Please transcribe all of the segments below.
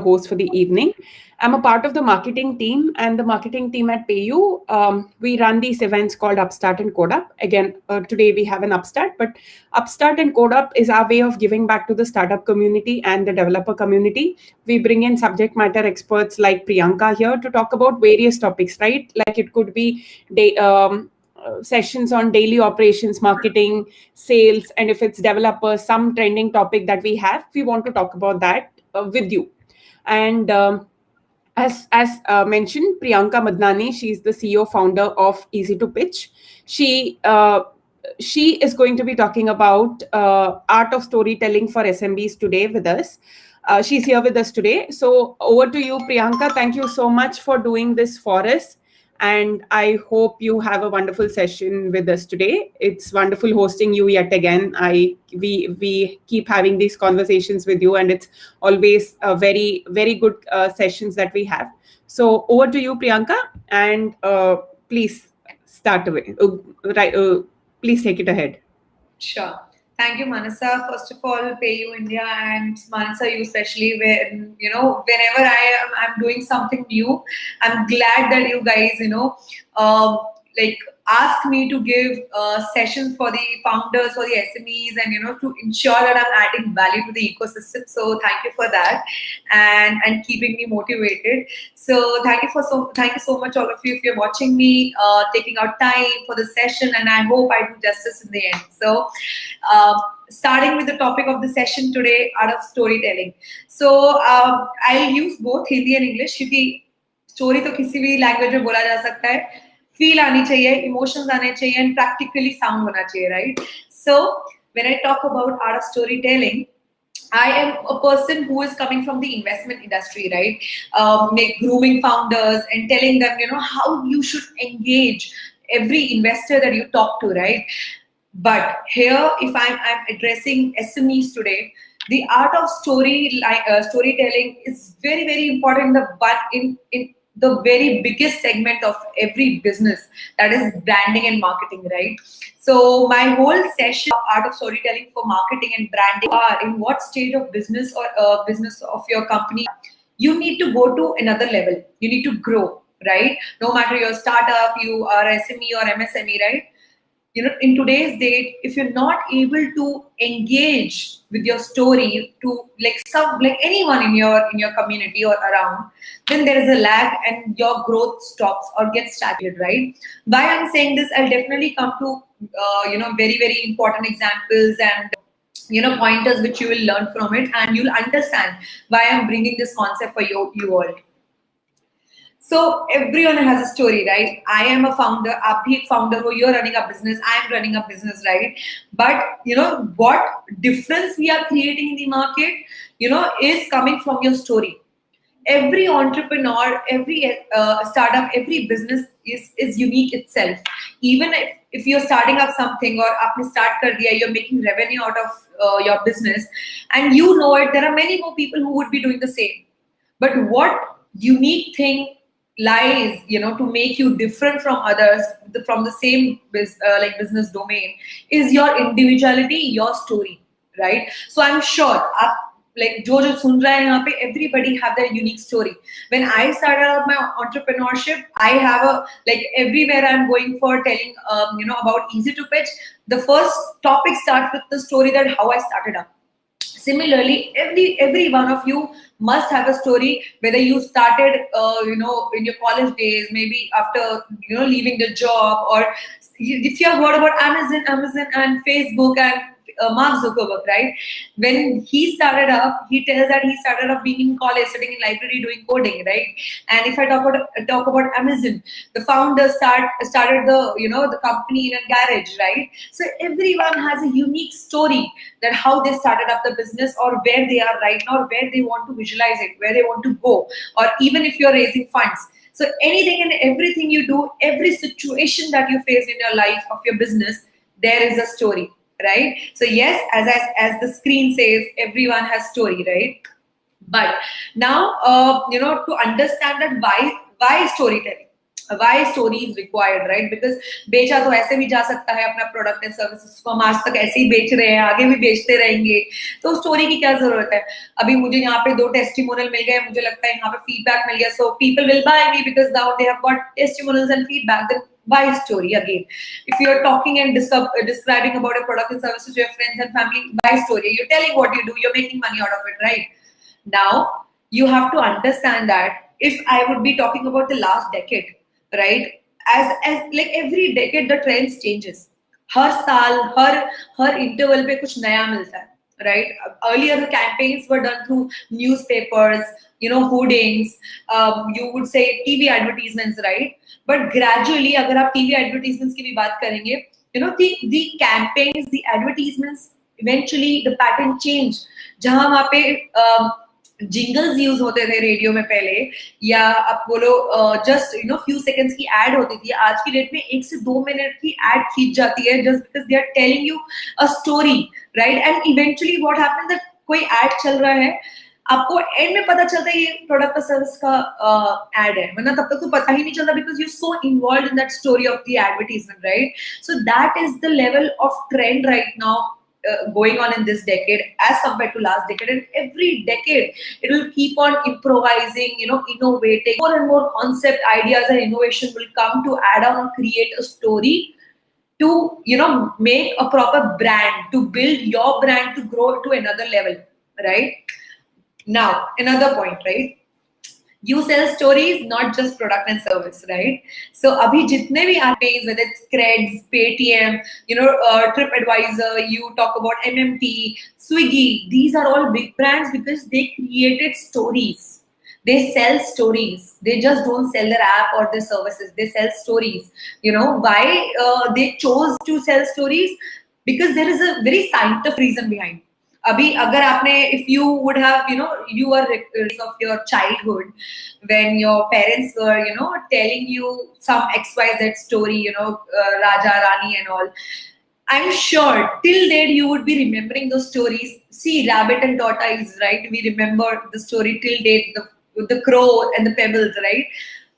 host for the evening. I'm a part of the marketing team and the marketing team at PayU. We run these events called UpStart and CodeUp. Again, today we have an UpStart, but UpStart and CodeUp is our way of giving back to the startup community and the developer community. We bring in subject matter experts like Priyanka here to talk about various topics, right? Like it could be sessions on daily operations, marketing, sales, and if it's developers, some trending topic that we have, we want to talk about that with you. And as mentioned, Priyanka Madnani, she's the CEO founder of EasyToPitch. She is going to be talking about art of storytelling for SMBs today with us. She's here with us today. So over to you, Priyanka. Thank you so much for doing this for us. And I hope you have a wonderful session with us today. It's wonderful hosting you yet again. We keep having these conversations with you, and it's always a very, very good sessions that we have. So over to you, Priyanka, and please start away. Please take it ahead. Sure. Thank you, Manasa. First of all, PayU India and Manasa, you especially, whenever I'm doing something new, I'm glad that you guys, ask me to give sessions for the founders, for the SMEs, and to ensure that I'm adding value to the ecosystem. So thank you for that, and keeping me motivated. So thank you so much, all of you, if you're watching me, taking out time for the session, and I hope I do justice in the end. So starting with the topic of the session today, art of storytelling. So I'll use both Hindi and English क्योंकि story तो किसी भी language में बोला जा सकता है. Feel आनी चाहिए, emotions आने चाहिए, and practically sound होना चाहिए, right? So when I talk about art of storytelling, I am a person who is coming from the investment industry, right? Grooming founders and telling them, how you should engage every investor that you talk to, right? But here, if I'm addressing SMEs today, the art of storytelling is very, very important. In the very biggest segment of every business, that is branding and marketing, right? So my whole session, art of storytelling for marketing and branding, are in what stage of business or business of your company, you need to go to another level. You need to grow, right? No matter your startup, you are SME or MSME, right? In today's date, if you're not able to engage with your story to like anyone in your community or around, then there is a lag and your growth stops or gets stagnated, right? Why I'm saying this, I'll definitely come to very, very important examples and pointers which you will learn from it, and you'll understand why I'm bringing this concept for you all. So everyone has a story, right? I am a founder, आप भी एक founder हो, you're running a business, I am running a business, right? But what difference we are creating in the market, is coming from your story. Every entrepreneur, every startup, every business is unique itself. Even if you're starting up something or आपने start कर दिया, you're making revenue out of your business, and you know it, there are many more people who would be doing the same. But what unique thing lies, to make you different from others, from the same business domain, is your individuality, your story, right? So I'm sure जो सुन रहा है यहाँ पे, everybody have their unique story. When I started out my entrepreneurship, I have everywhere I'm going for telling about EasyToPitch, the first topic starts with the story that how I started up. Similarly, every one of you must have a story, whether you started, in your college days, maybe after, leaving the job, or if you have heard about Amazon and Facebook and Mark Zuckerberg, right? When he started up, he tells that he started up being in college, sitting in library doing coding, right? And if I talk about Amazon, the founder started the company in a garage, right? So everyone has a unique story that how they started up the business, or where they are right now, or where they want to visualize it, where they want to go, or even if you're raising funds. So anything and everything you do, every situation that you face in your life of your business, there is a story. Right? So yes, as the screen says, everyone has story, right? But now, to understand that why storytelling? why story is required, right? Because बेचा तो ऐसे भी जा सकता है अपना product and services को, हम आज तक ऐसे ही बेच रहे हैं, आगे भी बेचते रहेंगे, तो स्टोरी की क्या जरूरत है? अभी मुझे यहाँ पे 2 टेस्टिमोनियल मिल गए, मुझे लगता है यहाँ पे फीडबैक मिल गया, so people will buy me because now they have got testimonials and feedback. Then why story again? If you are talking and describing about a product and services to your friends and family, why story? You're telling what you do, you're making money out of it, right? Now you have to understand that if I would be talking about the last decade, right, as like every decade the trends changes, हर साल हर interval पे कुछ नया मिलता है, right? Earlier the campaigns were done through newspapers, hoardings, you would say TV advertisements, right? But gradually अगर आप TV advertisements की भी बात करेंगे, the campaigns, the advertisements, eventually the pattern change. जहाँ वहाँ पे जिंगल्स यूज होते थे रेडियो में पहले, या आप बोलो जस्ट फ्यू सेकंड्स की एड होती थी, आज की डेट में 1 से 2 मिनट की एड खींच जाती है just because they are telling you a story, right? And eventually what happens that कोई एड चल रहा है, आपको एंड में पता चलता है ये प्रोडक्ट और सर्विस का एड है, वरना तब तक तो पता ही नहीं चलता because you so involved in that story of the advertisement, right? So that is the level of trend right now going on in this decade as compared to last decade, and every decade it will keep on improvising, innovating. More and more concept ideas and innovation will come to add on or create a story to make a proper brand, to build your brand to grow to another level, right? Now another point, right? You sell stories, not just product and service, right? So abhi jitne bhi campaigns, whether it's Creds, Paytm, TripAdvisor, you talk about MMT, Swiggy, these are all big brands because they created stories. They sell stories. They just don't sell their app or their services. They sell stories. Why they chose to sell stories? Because there is a very scientific reason behind. अभी अगर आपने if you would have you are of your childhood when your parents were telling you some XYZ story, Raja Rani and all, I'm sure till date you would be remembering those stories. See, rabbit and tortoise, right? We remember the story till date, the crow and the pebbles, right?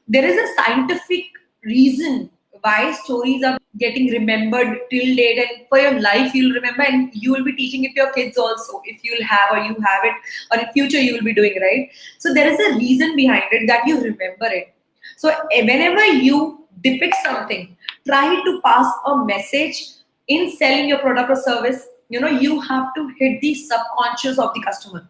There is a scientific reason why stories are getting remembered till date, and for your life you'll remember, and you will be teaching it to your kids also if you'll have, or you have it, or in future you will be doing, right? So there is a reason behind it that you remember it. So whenever you depict something, try to pass a message in selling your product or service. You have to hit the subconscious of the customer.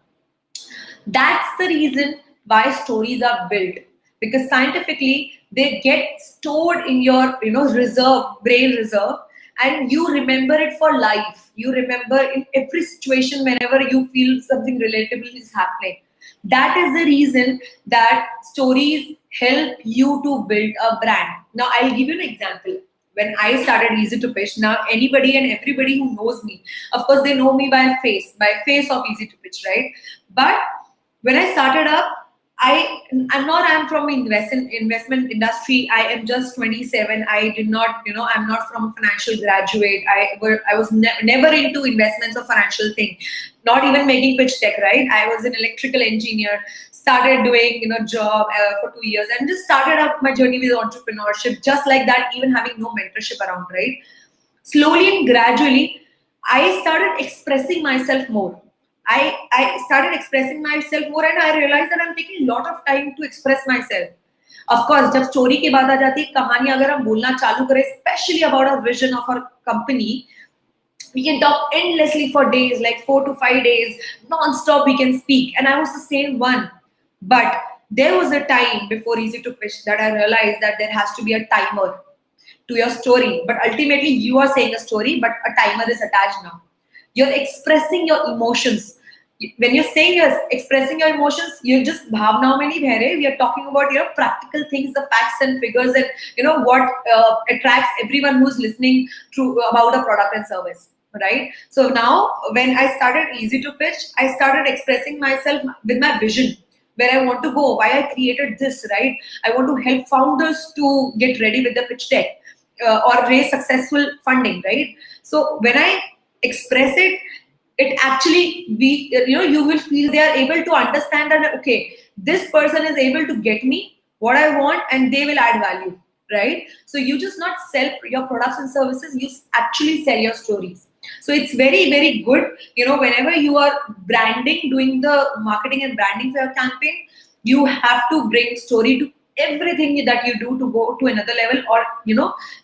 That's the reason why stories are built, because scientifically they get stored in your brain reserve, and you remember it for life. You remember in every situation whenever you feel something relatable is happening. That is the reason that stories help you to build a brand. Now I'll give you an example. When I started EasyToPitch, now anybody and everybody who knows me, of course they know me by face of EasyToPitch, right? But when I started up, I'm from investment industry. I am just 27. I did not, I'm not from a financial graduate. I was never into investments or financial thing. Not even making pitch deck, right? I was an electrical engineer. Started doing, job for 2 years, and just started up my journey with entrepreneurship. Just like that, even having no mentorship around, right? Slowly and gradually, I started expressing myself more. I started expressing myself more, and I realized that I'm taking a lot of time to express myself. Of course, जब story की बात आ जाती है, कहानी अगर हम बोलना चालू करें, especially about our vision of our company, we can talk endlessly for days, like 4 to 5 days, non-stop we can speak. And I was the same one. But there was a time before EasyToPitch that I realized that there has to be a timer to your story. But ultimately, you are saying a story, but a timer is attached now. You're expressing your emotions. When you're saying you're expressing your emotions, you're just bhavnaon mein nahi beh rahe. We are talking about practical things, the facts and figures, and what attracts everyone who's listening to about a product and service, right? So now, when I started EasyToPitch, I started expressing myself with my vision, where I want to go, why I created this, right? I want to help founders to get ready with the pitch deck or raise successful funding, right? So when I express it, it actually you will feel they are able to understand that okay, this person is able to get me what I want, and they will add value. right? So you just not sell your products and services, you actually sell your stories. So it's very, very good, whenever you are branding, doing the marketing and branding for your campaign, you have to bring story to everything that you do to go to another level, or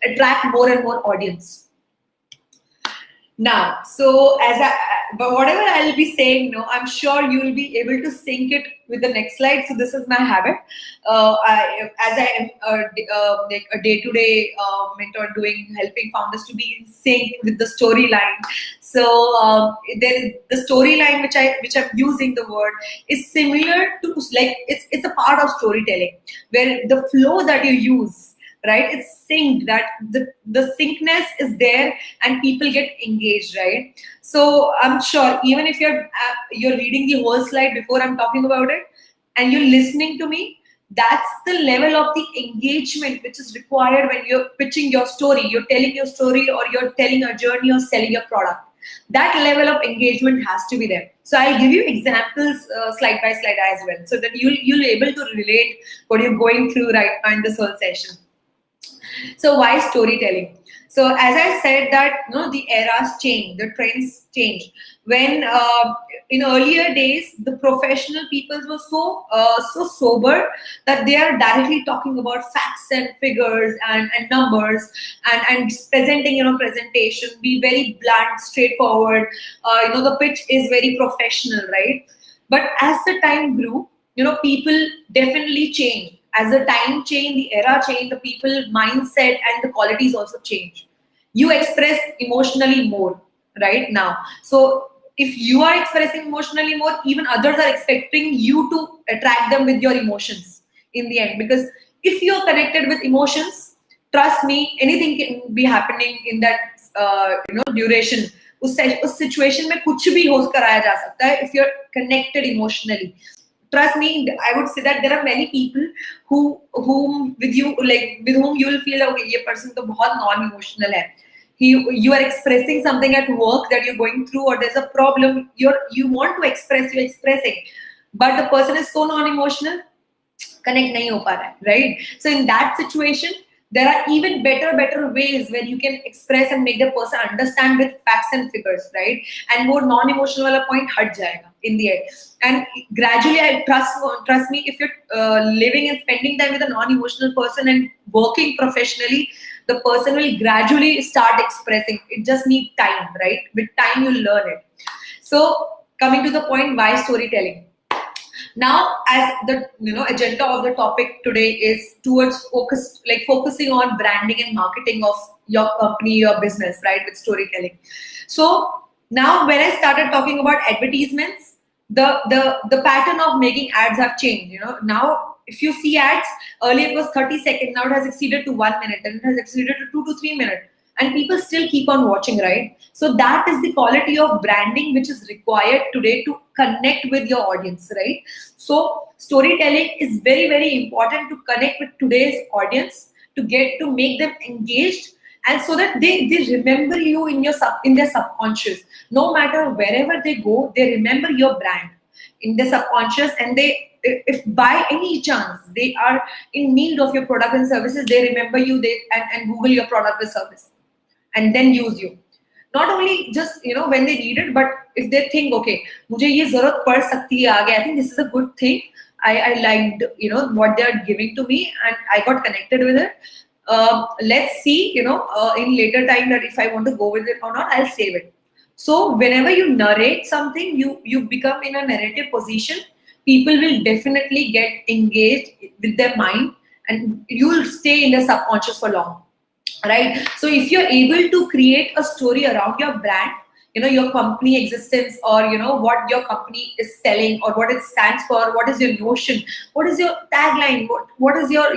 attract more and more audience. Now, so but whatever I'll be saying, I'm sure you will be able to sync it with the next slide. So this is my habit. As I am like a day-to-day mentor, helping founders to be in sync with the storyline. So there is the storyline which I'm using the word is similar to, like, it's a part of storytelling, where the flow that you use, right, it's synced, that the syncness is there and people get engaged, right? So I'm sure even if you're reading the whole slide before I'm talking about it, and you're listening to me, that's the level of the engagement which is required when you're pitching your story, you're telling your story, or you're telling a journey, or selling your product. That level of engagement has to be there. So I'll give you examples slide by slide as well, so that you'll able to relate what you're going through right now in this whole session. So why storytelling? So as I said that, the eras change, the trends change. When in earlier days, the professional people were so sober that they are directly talking about facts and figures and numbers, and presenting, presentation, be very blunt, straightforward. The pitch is very professional, right? But as the time grew, people definitely changed. As the time changed, the era changed, the people mindset and the qualities also change. You express emotionally more right now. So if you are expressing emotionally more, even others are expecting you to attract them with your emotions in the end. Because if you're connected with emotions, trust me, anything can be happening in that duration. उस situation में कुछ भी हो कराया जा सकता है if you're connected emotionally. Trust me, I would say that there are many people with whom you will feel, okay, ये person तो बहुत non-emotional है. You are expressing something at work that you're going through, or there's a problem, you want to express, you're expressing, but the person is so non-emotional, connect nahi ho pa raha hai, right? So in that situation, there are even better ways where you can express and make the person understand with facts and figures, right? And more non-emotional wala point hat jayega in the end. And gradually, I trust me, if you're living and spending time with a non-emotional person and working professionally, the person will gradually start expressing. It just needs time, right? With time, you'll learn it. So coming to the point, why storytelling? Now, as the agenda of the topic today is towards focusing on branding and marketing of your company, your business, right, with storytelling. So now, when I started talking about advertisements, the pattern of making ads have changed. Now if you see ads, earlier it was 30 seconds, now it has exceeded to 1 minute, and it has exceeded to 2 to 3 minutes. And people still keep on watching, right? So that is the quality of branding which is required today to connect with your audience, right? So storytelling is very, very important to connect with today's audience, to make them engaged, and so that they remember you in their subconscious. No matter wherever they go, they remember your brand in their subconscious, and if by any chance they are in need of your product and services, they remember you, and Google your product or service, and then use you. Not only just when they need it, but if they think, okay, मुझे ये ज़रूरत पड़ सकती है आगे, I think this is a good thing. I liked what they are giving to me, and I got connected with it. Let's see in later time that if I want to go with it or not, I'll save it. So whenever you narrate something, you become in a narrative position. People will definitely get engaged with their mind, and you'll stay in the subconscious for long. Right? So if you're able to create a story around your brand, your company existence, or what your company is selling, or what it stands for, what is your notion, what is your tagline, what is your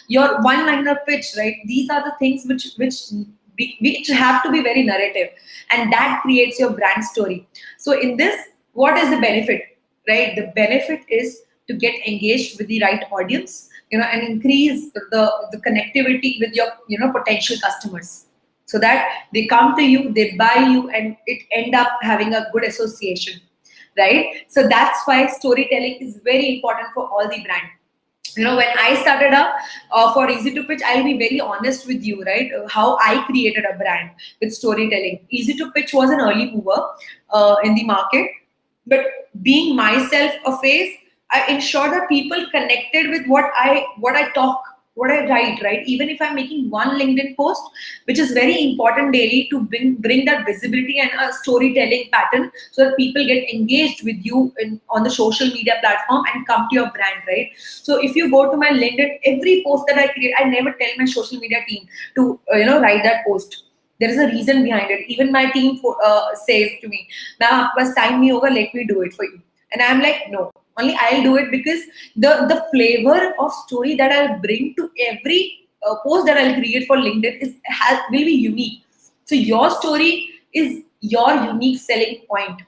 your one-liner pitch, right? These are the things which have to be very narrative, and that creates your brand story. So in this, what is the benefit, right? The benefit is to get engaged with the right audience, and increase the connectivity with your potential customers, so that they come to you, they buy you, and it end up having a good association, right? So that's why storytelling is very important for all the brand. When I started up for Easy to Pitch, I'll be very honest with you, right? How I created a brand with storytelling. Easy to Pitch was an early mover in the market, but being myself a face, I ensure that people connected with what I talk, what I write, right? Even if I'm making one LinkedIn post, which is very important daily to bring that visibility and a storytelling pattern, so that people get engaged with you on the social media platform and come to your brand, right? So if you go to my LinkedIn, every post that I create, I never tell my social media team to write that post. There is a reason behind it. Even my team says to me, "Ma'am, aapke paas time nahi hoga, let me do it for you." And I'm like, no, only I'll do it, because the flavor of story that I'll bring to every post that I'll create for LinkedIn will be unique. So your story is your unique selling point.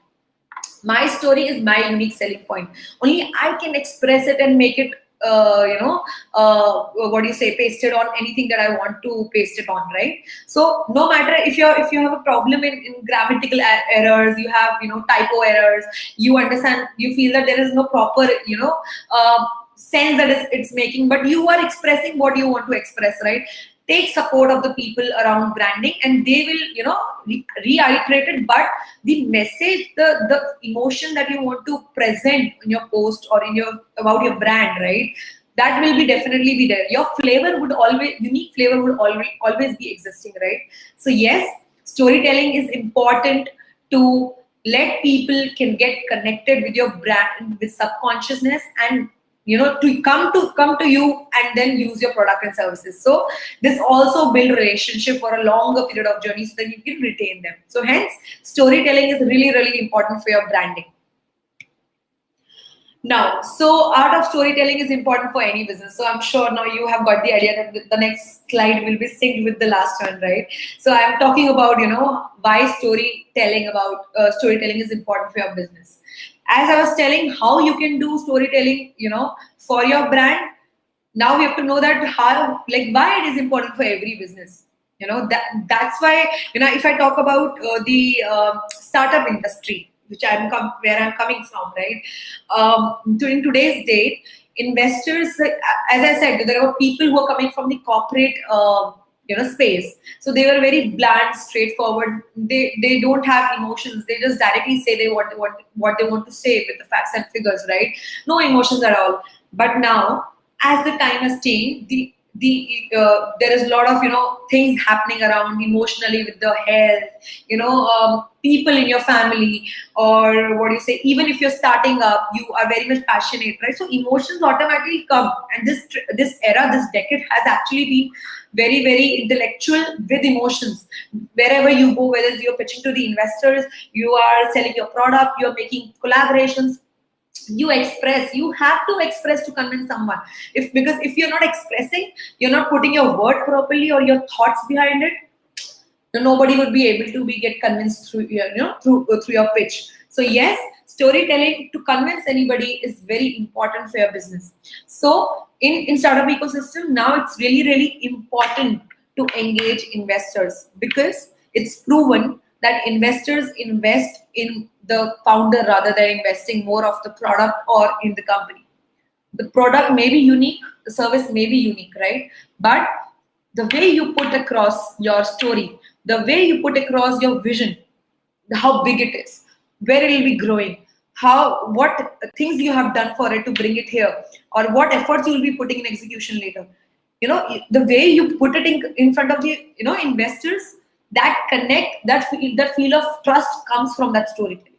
My story is my unique selling point. Only I can express it and make it what do you say, paste it on anything that I want to paste it on, right? So no matter if you have a problem in grammatical errors, you have typo errors, you understand, you feel that there is no proper sense that it's making, but you are expressing what you want to express, right? Take support of the people around branding, and they will reiterate it. But the message, the emotion that you want to present in your post or in your about your brand, right, that will be definitely be there. Your flavor would always unique flavor would always be existing, right? So yes, storytelling is important to let people can get connected with your brand with subconsciousness, and to come to you and then use your product and services. So this also build relationship for a longer period of journey, so that you can retain them. So hence, storytelling is really, really important for your branding. Now, so art of storytelling is important for any business. So I'm sure now you have got the idea that the next slide will be synced with the last one, right? So I'm talking about, why storytelling is important for your business. As I was telling, how you can do storytelling, for your brand. Now we have to know that why it is important for every business. That's why, if I talk about the startup industry, where I'm coming from, right? During today's date, investors, as I said, there were people who are coming from the corporate, space. So they were very bland, straightforward. They don't have emotions. They just directly say what they want to say with the facts and figures, right? No emotions at all. But now, as the time has changed, there is a lot of things happening around emotionally with the health, people in your family, or what do you say, even if you're starting up, you are very much passionate, right? So emotions automatically come, and this era, this decade has actually been very, very intellectual with emotions. Wherever you go, whether you're pitching to the investors, you are selling your product, you're making collaborations, you have to express to convince someone. Because if you're not expressing, you're not putting your word properly or your thoughts behind it, nobody would be able to get convinced through through your pitch. So yes, storytelling to convince anybody is very important for your business. So in startup ecosystem now, it's really, really important to engage investors, because it's proven that investors invest in the founder rather than investing more of the product or in the company. The product may be unique, the service may be unique, right? But the way you put across your story, the way you put across your vision, how big it is, where it will be growing, what things you have done for it to bring it here, or what efforts you will be putting in execution later. The way you put it in front of the investors, that connect, that feel of trust comes from that storytelling.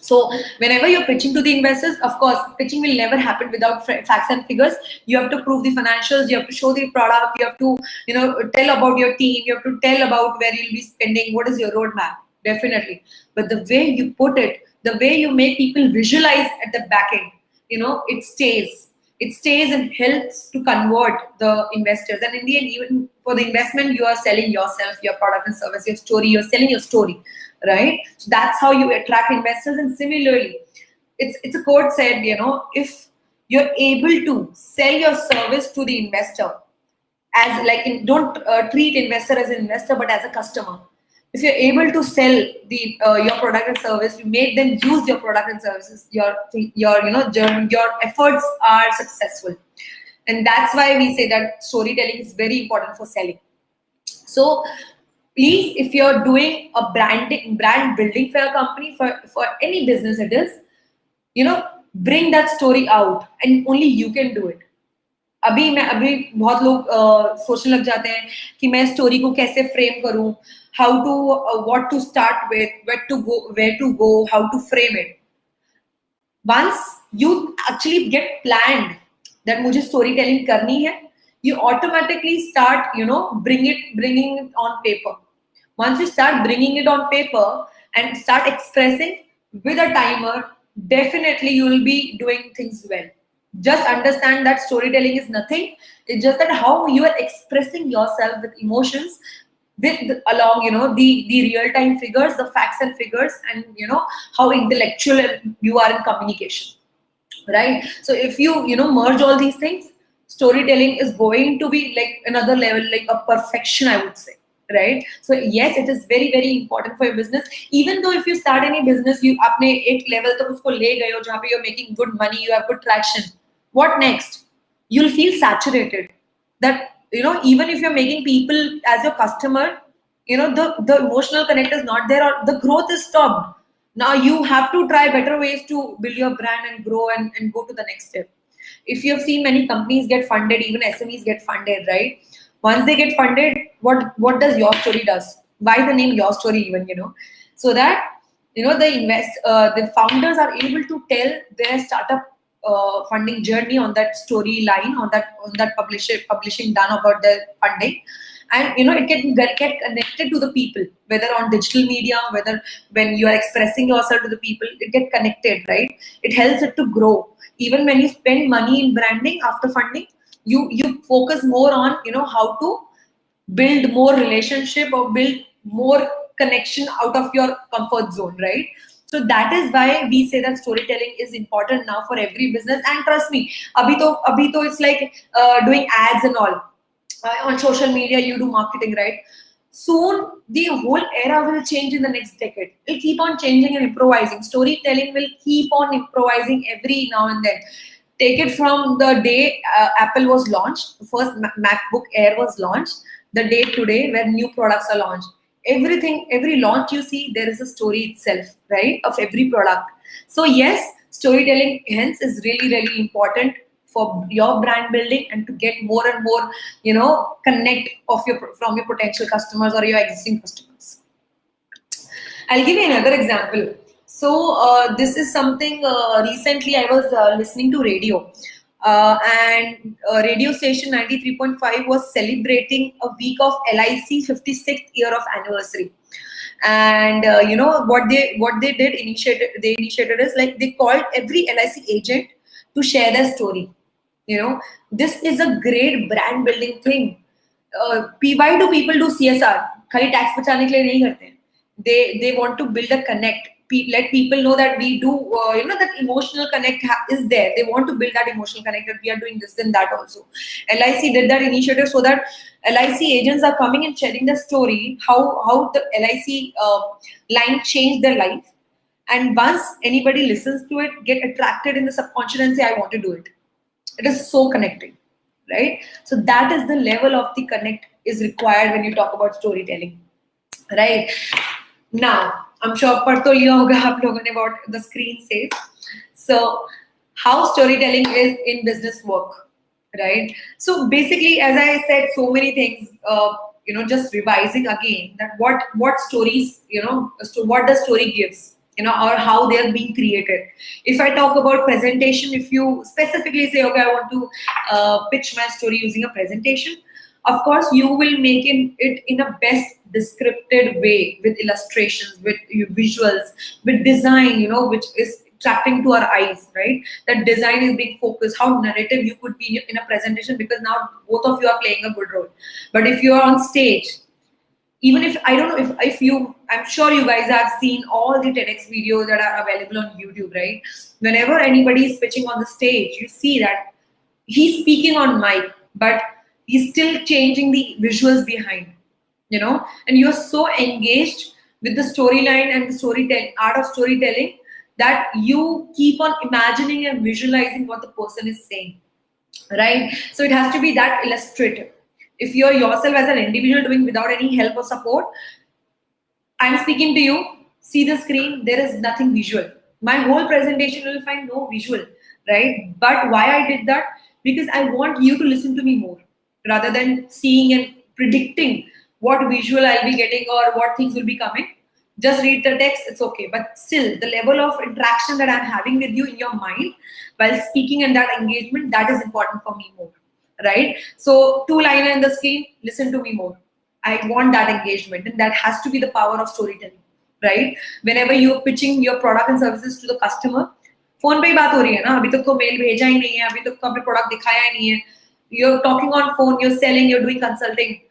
So whenever you're pitching to the investors, of course, pitching will never happen without facts and figures. You have to prove the financials. You have to show the product. You have to, tell about your team. You have to tell about where you'll be spending. What is your roadmap? Definitely. But the way you put it, the way you make people visualize at the back end, it stays. It stays and helps to convert the investors. And in the end, even for the investment, you are selling yourself, your product and service, your story. You're selling your story, right? So that's how you attract investors. And similarly, it's a quote said, if you're able to sell your service to the investor don't treat investor as an investor but as a customer. if you're able to sell the your product and service, you make them use your product and services, your journey, your efforts are successful. And that's why we say that storytelling is very important for selling. So please, if you're doing a brand building for your company, for any business it is, bring that story out, and only you can do it. अभी बहुत लोग सोचने लग जाते हैं कि मैं story को कैसे फ्रेम करूं, how to what to start with, where to go, how to frame it. Once you actually get planned that मुझे story telling करनी है, you automatically start bringing it on paper. Once you start bringing it on paper and start expressing with a timer, definitely you will be doing things well. Just understand that storytelling is nothing. It's just that how you are expressing yourself with emotions, with along the real time figures, the facts and figures, and how intellectual you are in communication, right? So if you merge all these things, storytelling is going to be like another level, like a perfection, I would say, right? So yes, it is very very important for your business. Even though if you start any business, you apne ek level tak usko le gaye ho jahan pe you're making good money, you have good traction, what next? You'll feel saturated. That even if you're making people as your customer, the emotional connect is not there, or the growth is stopped. Now you have to try better ways to build your brand and grow and go to the next step. If you have seen many companies get funded, even SMEs get funded, right? Once they get funded, what does your story does? Why the name your story even, so that the founders are able to tell their startup funding journey on that storyline, on that publishing done about the funding. And it can get connected to the people, whether on digital media, whether when you are expressing yourself to the people, it get connected, right? It helps it to grow. Even when you spend money in branding after funding, you focus more on how to build more relationship or build more connection out of your comfort zone, right? So that is why we say that storytelling is important now for every business. And trust me, abhi to it's like doing ads and all. On social media, you do marketing, right? Soon, the whole era will change in the next decade. It'll keep on changing and improvising. Storytelling will keep on improvising every now and then. Take it from the day Apple was launched, the first MacBook Air was launched, the day today where new products are launched. Everything, every launch you see, there is a story itself, right, of every product. So yes, storytelling hence is really, really important for your brand building and to get more and more, connect from your potential customers or your existing customers. I'll give you another example. So this is something recently I was listening to radio. And radio station 93.5 was celebrating a week of LIC 56th year of anniversary. And what they initiated is like they called every LIC agent to share their story. This is a great brand building thing. Why do people do CSR? खाली tax बचाने के लिए नहीं करते हैं. They want to build a connect. Let people know that we do, that emotional connect is there. They want to build that emotional connect, that we are doing this and that also. LIC did that initiative so that LIC agents are coming and sharing the story, how the LIC line changed their life. And once anybody listens to it, get attracted in the subconscious and say, I want to do it. It is so connecting, right? So that is the level of the connect is required when you talk about storytelling, right? Now, I'm sure पढ़ तो लिया होगा आप लोगों ने about the screen says. So, how storytelling is in business work, right? So basically, as I said, so many things. Just revising again that what stories, what the story gives, or how they are being created. If I talk about presentation, if you specifically say, okay, I want to pitch my story using a presentation, of course, you will make it in a best descriptive way with illustrations, with visuals, with design, which is attracting to our eyes, right? That design is being focused, how narrative you could be in a presentation, because now both of you are playing a good role. But if you are on stage, even if, I don't know if you, I'm sure you guys have seen all the TEDx videos that are available on YouTube, right? Whenever anybody is pitching on the stage, you see that he's speaking on mic, but he's still changing the visuals behind. and you're so engaged with the storyline and the storytelling, art of storytelling, that you keep on imagining and visualizing what the person is saying, right? So it has to be that illustrative. If you're yourself as an individual doing without any help or support, I'm speaking to you, see the screen, there is nothing visual. My whole presentation will find no visual, right? But why I did that? Because I want you to listen to me more rather than seeing and predicting what visual I'll be getting or what things will be coming. Just read the text, it's okay. But still, the level of interaction that I'm having with you in your mind while speaking and that engagement, that is important for me more, right? So, two-liner in the screen, listen to me more. I want that engagement, and that has to be the power of storytelling, right? Whenever you're pitching your product and services to the customer, phone पे ही बात हो रही है ना, अभी तक तो mail भेजा ही नहीं है, अभी तक तो अपने प्रोडक्ट दिखाया ही नहीं है. You're talking on phone, you're selling, you're doing consulting.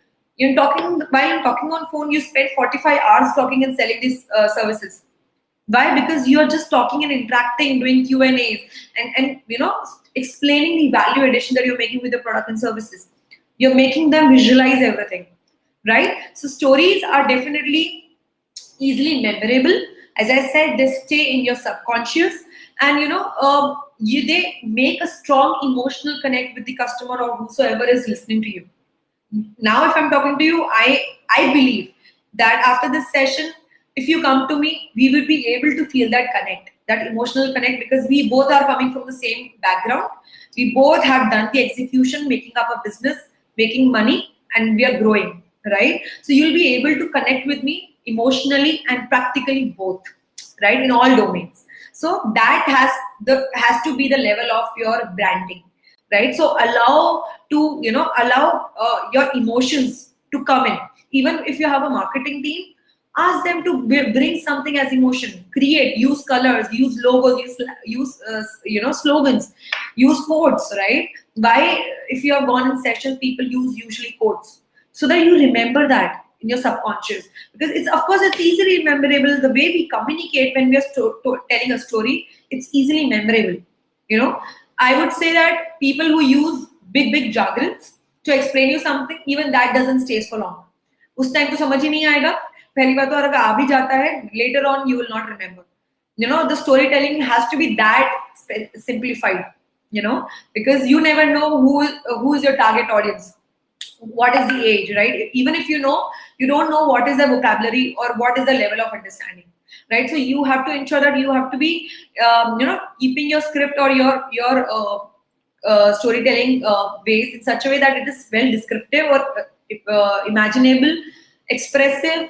While talking on phone, you spend 45 hours talking and selling these services. Why? Because you're just talking and interacting, doing Q&As, and explaining the value addition that you're making with the product and services. You're making them visualize everything, right? So stories are definitely easily memorable. As I said, they stay in your subconscious, and they make a strong emotional connect with the customer or whosoever is listening to you. Now, if I'm talking to you, I believe that after this session, if you come to me, we will be able to feel that connect, that emotional connect, because we both are coming from the same background. We both have done the execution, making up a business, making money, and we are growing, right? So you'll be able to connect with me emotionally and practically both, right, in all domains. So that has to be the level of your branding, right? So allow your emotions to come in. Even if you have a marketing team, ask them to bring something as emotion. Create, use colors, use logos, use slogans, use quotes, right? Why, if you have gone in sessions, people use usually quotes so that you remember that in your subconscious, because it's easily memorable. The way we communicate when we are telling a story, it's easily memorable. I would say that people who use big jargons to explain you something, even that doesn't stay for long. उस time तो समझ ही नहीं आएगा. पहली बात तो अगर आ भी जाता है, later on you will not remember. The storytelling has to be that simplified. Because you never know who is your target audience, what is the age, right? Even if you don't know what is the vocabulary or what is the level of understanding, right? So you have to ensure that you have to be keeping your script or your storytelling ways in such a way that it is well descriptive or imaginable, expressive,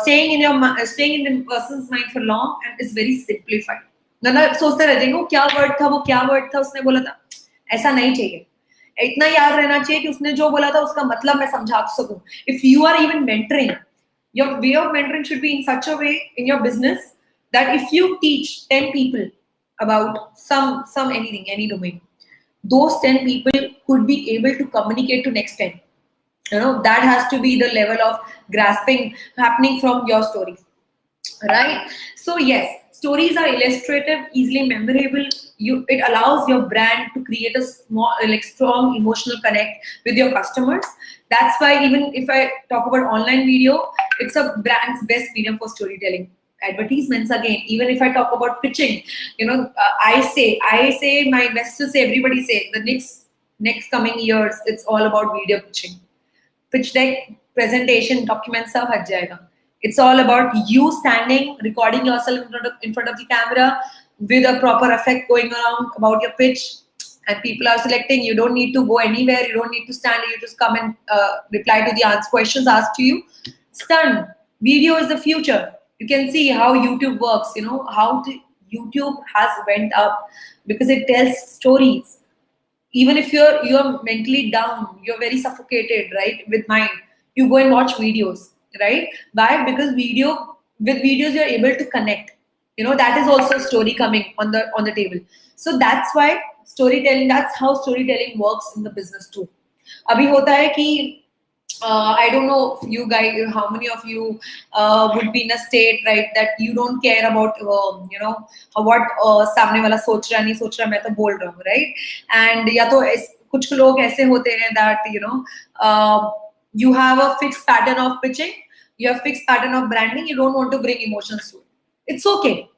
staying in the person's mind for long, and is very simplified. ना सोचते रह जाएंगे वो क्या word था उसने बोला था, ऐसा नहीं चाहिए. इतना याद रहना चाहिए कि उसने जो बोला था उसका मतलब मैं समझा सकूं. If you are even mentoring, your way of mentoring should be in such a way in your business that if you teach 10 people about some anything, any domain, those 10 people could be able to communicate to next 10. That has to be the level of grasping happening from your stories, right? So yes, stories are illustrative, easily memorable. It allows your brand to create a strong emotional connect with your customers. That's why even if I talk about online video, it's a brand's best medium for storytelling. Advertisements again. Even if I talk about pitching, I say my investors say, everybody say the next coming years, it's all about video pitching. Pitch deck, presentation, documents, सब हट जाएगा. It's all about you standing, recording yourself in front of the camera with a proper effect going around about your pitch, and people are selecting. You don't need to go anywhere. You don't need to stand. You just come and reply to the questions asked to you. It's done. Video is the future. You can see how YouTube works. How YouTube has went up because it tells stories. Even if you're mentally down, you're very suffocated, right, with mind, you go and watch videos, right? Why? Because with videos you're able to connect. That is also a story coming on the table. So that's why that's how storytelling works in the business too. Abhi hota hai ki I don't know if you guys, how many of you would be in a state, right, that you don't care about what सामने वाला सोच रहा नहीं सोच रहा, मैं तो बोल रहा हूँ, right? And या तो कुछ लोग ऐसे होते हैं that You have a fixed pattern of pitching, you have fixed pattern of branding, you don't want to bring emotions to it. It's okay.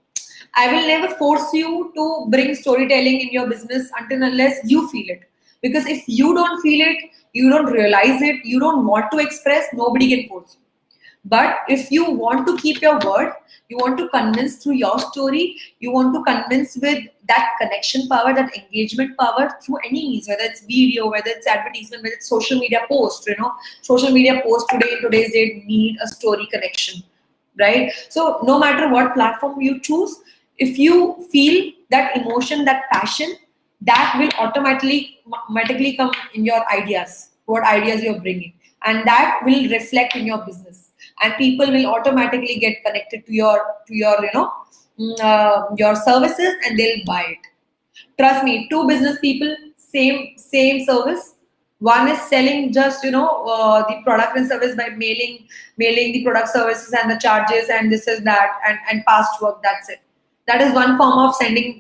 I will never force you to bring storytelling in your business until unless you feel it. Because if you don't feel it, you don't realize it, you don't want to express, nobody can force you. But if you want to keep your word, you want to convince through your story, you want to convince with that connection power, that engagement power through any means, whether it's video, whether it's advertisement, whether it's social media post, social media post today in today's date need a story connection, right? So no matter what platform you choose, if you feel that emotion, that passion, that will automatically come in your ideas, what ideas you're bringing, and that will reflect in your business, and people will automatically get connected to your your services, and they'll buy it. Trust me, two business people, same service. One is selling just the product and service by mailing the product services and the charges and this is that and past work. That's it. That is one form of sending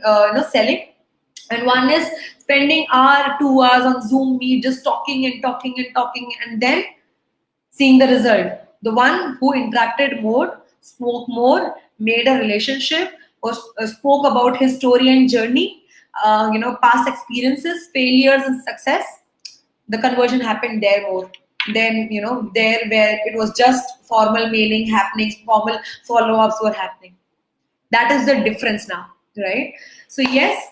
selling, and one is spending hour 2 hours on Zoom meet just talking and talking and talking and then seeing the result. The one who interacted more, spoke more, made a relationship, or spoke about his story and journey, past experiences, failures, and success. The conversion happened there more than there where it was just formal mailing happening, formal follow-ups were happening. That is the difference now, right? So yes,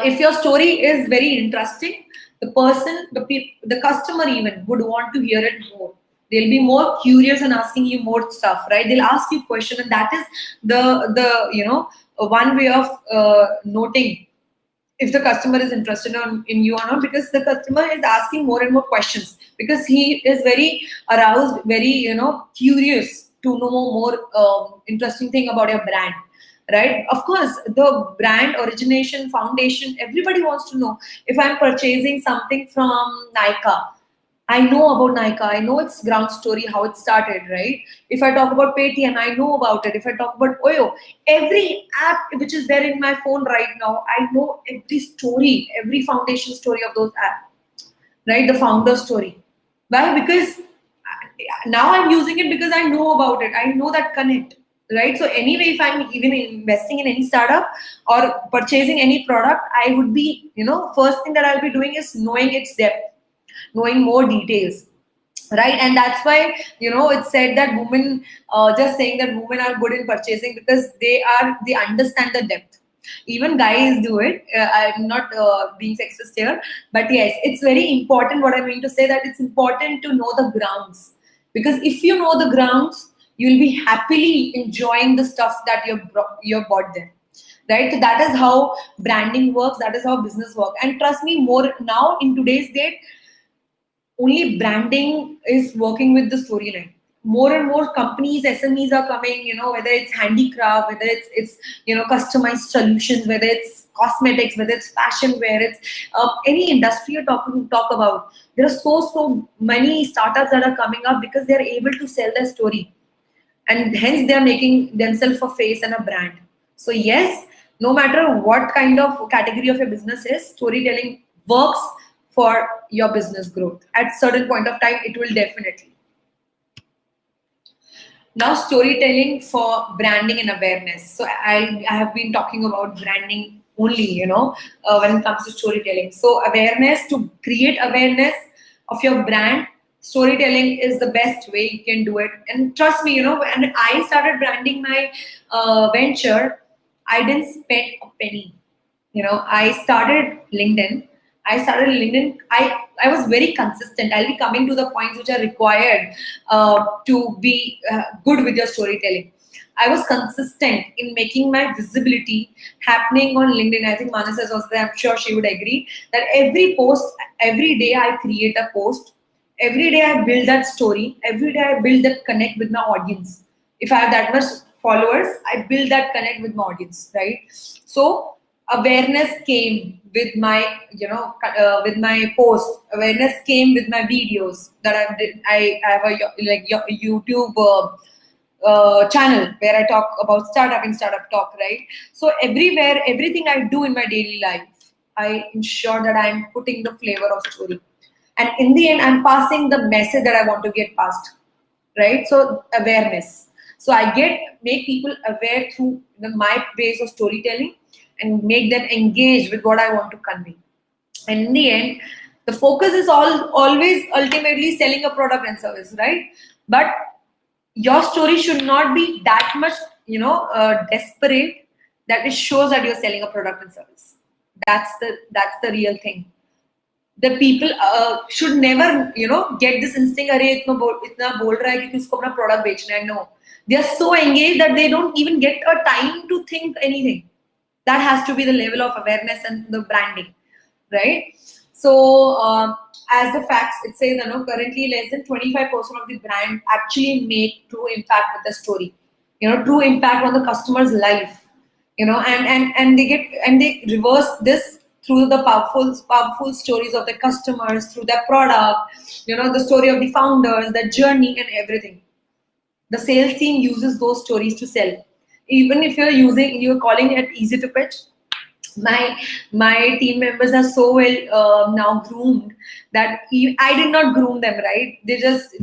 if your story is very interesting, the customer even would want to hear it more. They'll be more curious and asking you more stuff, right? They'll ask you question, and that is the one way of noting if the customer is interested in you or not, because the customer is asking more and more questions because he is very aroused, very curious to know more interesting thing about your brand, right? Of course, the brand origination foundation, everybody wants to know. If I'm purchasing something from Nika, I know about Nika, I know its ground story, how it started, right? If I talk about Paytm, I know about it. If I talk about Oyo, every app which is there in my phone right now, I know every story, every foundation story of those apps, right? The founder story. Why? Because now I'm using it because I know about it. I know that connect, right? So anyway, if I'm even investing in any startup or purchasing any product, I would be, first thing that I'll be doing is knowing its depth, knowing more details, right? And that's why it's said that women, just saying that women are good in purchasing because they understand the depth. Even guys do it. I'm not being sexist here, but yes, it's very important. What I mean to say that it's important to know the grounds, because if you know the grounds, you'll be happily enjoying the stuff that you've bought there, right? So that is how branding works, that is how business works. And trust me, more now in today's date, only branding is working with the storyline. More and more companies, SMEs are coming, whether it's handicraft, whether it's customized solutions, whether it's cosmetics, whether it's fashion, where it's any industry you talk about. There are so many startups that are coming up because they're able to sell their story, and hence they're making themselves a face and a brand. So yes, no matter what kind of category of your business is, storytelling works for your business growth. At certain point of time, it will definitely. Now, storytelling for branding and awareness. So I have been talking about branding only, when it comes to storytelling. So awareness, to create awareness of your brand, storytelling is the best way you can do it. And trust me, when I started branding my venture, I didn't spend a penny. I started LinkedIn. I was very consistent. I'll be coming to the points which are required to be good with your storytelling. I was consistent in making my visibility happening on LinkedIn. I think Manas is also there. I'm sure she would agree that every post, every day I create a post. Every day I build that story. Every day I build that connect with my audience. If I have that much followers, I build that connect with my audience, right? So awareness came with my with my post. Awareness came with my videos that I have a YouTube channel where I talk about startup and startup talk, right? So everywhere, everything I do in my daily life, I ensure that I'm putting the flavor of story. and in the end I'm passing the message that I want to get passed, right? So awareness. So I make people aware through my ways of storytelling and make them engage with what I want to convey. And in the end, the focus is always ultimately selling a product and service, right? But your story should not be that much, desperate that it shows that you're selling a product and service. That's the real thing. The people should never, get this instinct, अरे इतना बोल रहा है कि उसको अपना product बेचना है. No, they are so engaged that they don't even get a time to think anything. That has to be the level of awareness and the branding, right? So, as the facts, it says, currently less than 25% of the brand actually make true impact with the story. True impact on the customer's life. And they reverse this through the powerful stories of the customers, through their product, the story of the founders, the journey, and everything. The sales team uses those stories to sell. Even if you're calling it easy to pitch, my team members are so well now groomed that I did not groom them, right? They just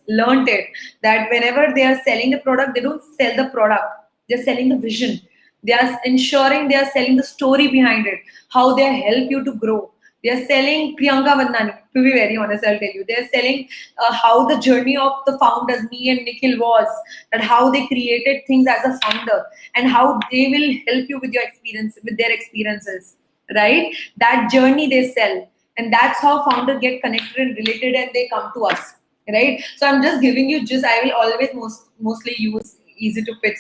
learned it, that whenever they are selling the product, they don't sell the product, they're selling the vision. They are ensuring they are selling the story behind it, how they help you to grow. They are selling Priyanka Madnani, to be very honest, I'll tell you. They are selling how the journey of the founders, me and Nikhil, was, and how they created things as a founder, and how they will help you with your experience, with their experiences, right? That journey they sell. And that's how founders get connected and related, and they come to us, right? So I'm just giving you, I will always mostly use easy to pitch,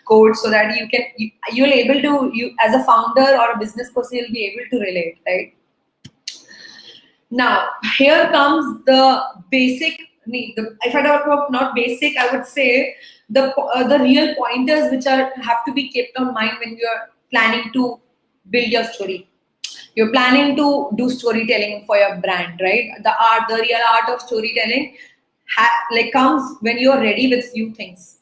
code, so that you'll able to, you as a founder or a business person, you'll be able to relate, right? Now, here comes the basic need. If I talk about not basic, I would say the real pointers which have to be kept on mind when you're planning to build your story. You're planning to do storytelling for your brand, right? The real art of storytelling comes when you're ready with few things.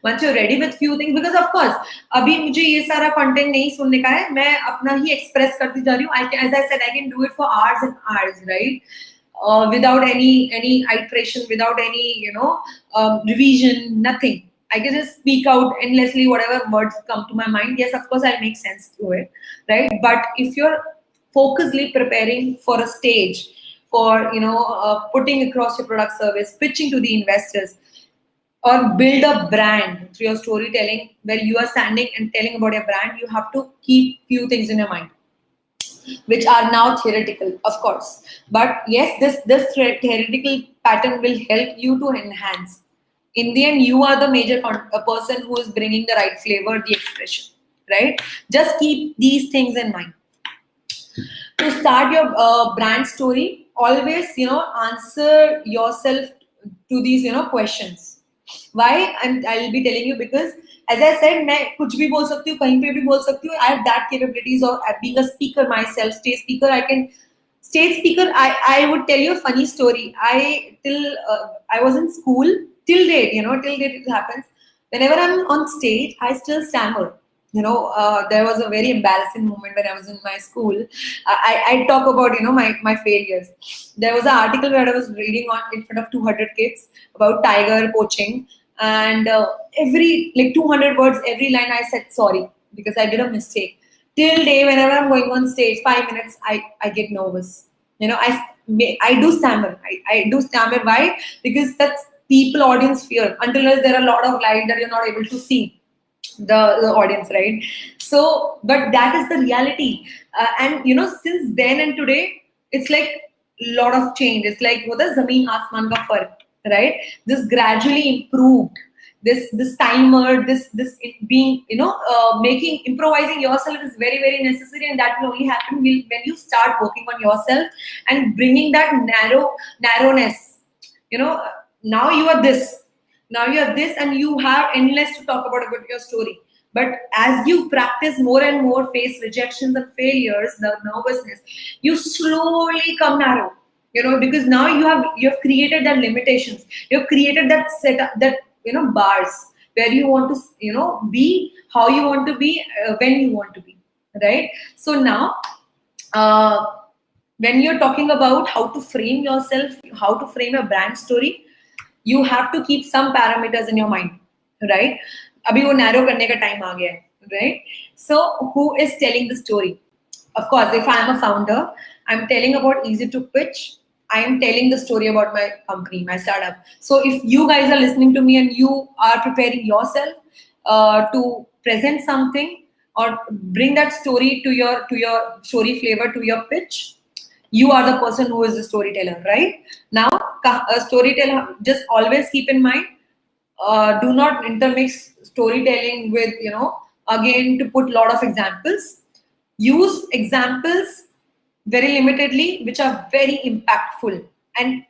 Once you're ready with few things, because of course, अभी मुझे ये सारा content नहीं सुनने का है, मैं अपना ही express करती जा रही हूँ. As I said, I can do it for hours and hours, right? Without any iteration, without any revision, nothing. I can just speak out endlessly whatever words come to my mind. Yes, of course, I'll make sense to it, right? But if you're focusedly preparing for a stage, for putting across your product service, pitching to the investors, or build a brand through your storytelling, where you are standing and telling about your brand, you have to keep few things in your mind, which are now theoretical, of course. But yes, this theoretical pattern will help you to enhance. In the end, you are the major person who is bringing the right flavor, the expression, right? Just keep these things in mind. To start your brand story, always answer yourself to these questions. Why? I'll be telling you, because as I said, मैं कुछ भी बोल सकती हूँ, कहीं पे भी बोल सकती हूँ. I have that capabilities of being a speaker myself, stage speaker. I would tell you a funny story. I was in school till date it happens. Whenever I'm on stage, I still stammer. There was a very embarrassing moment when I was in my school. I talk about my failures. There was an article where I was reading in front of 200 kids about tiger poaching, and every 200 words, every line I said sorry because I did a mistake. Till day, whenever I'm going on stage, 5 minutes, I get nervous. I do stammer. I do stammer. Why? Because that's people audience fear. Until there are a lot of light that you're not able to see the audience, right? So, but that is the reality. And since then and today, it's like a lot of change. It's like what is zameen asman ka fark, right? This gradually improved. This timer, this being making improvising yourself is very, very necessary, and that will only happen when you start working on yourself and bringing that narrowness. Now you are this. Now you are this, and you have endless to talk about your story. But as you practice more and more, face rejections and failures, the nervousness, you slowly come narrow. Because now you have created that limitations. You've created that setup, that bars where you want to be, how you want to be, when you want to be, right? So now When you're talking about how to frame yourself, how to frame a brand story, you have to keep some parameters in your mind, right? Abhi wo narrow karne ka time aa gaya hai, right? So who is telling the story? Of course, if I am a founder, I'm telling about easy to pitch. I am telling the story about my company, my startup. So if you guys are listening to me and you are preparing yourself to present something or bring that story to your story flavor to your pitch, you are the person who is the storyteller, right? Now, a storyteller, just always keep in mind, do not intermix storytelling with, again, to put a lot of examples. Use examples very limitedly, which are very impactful. And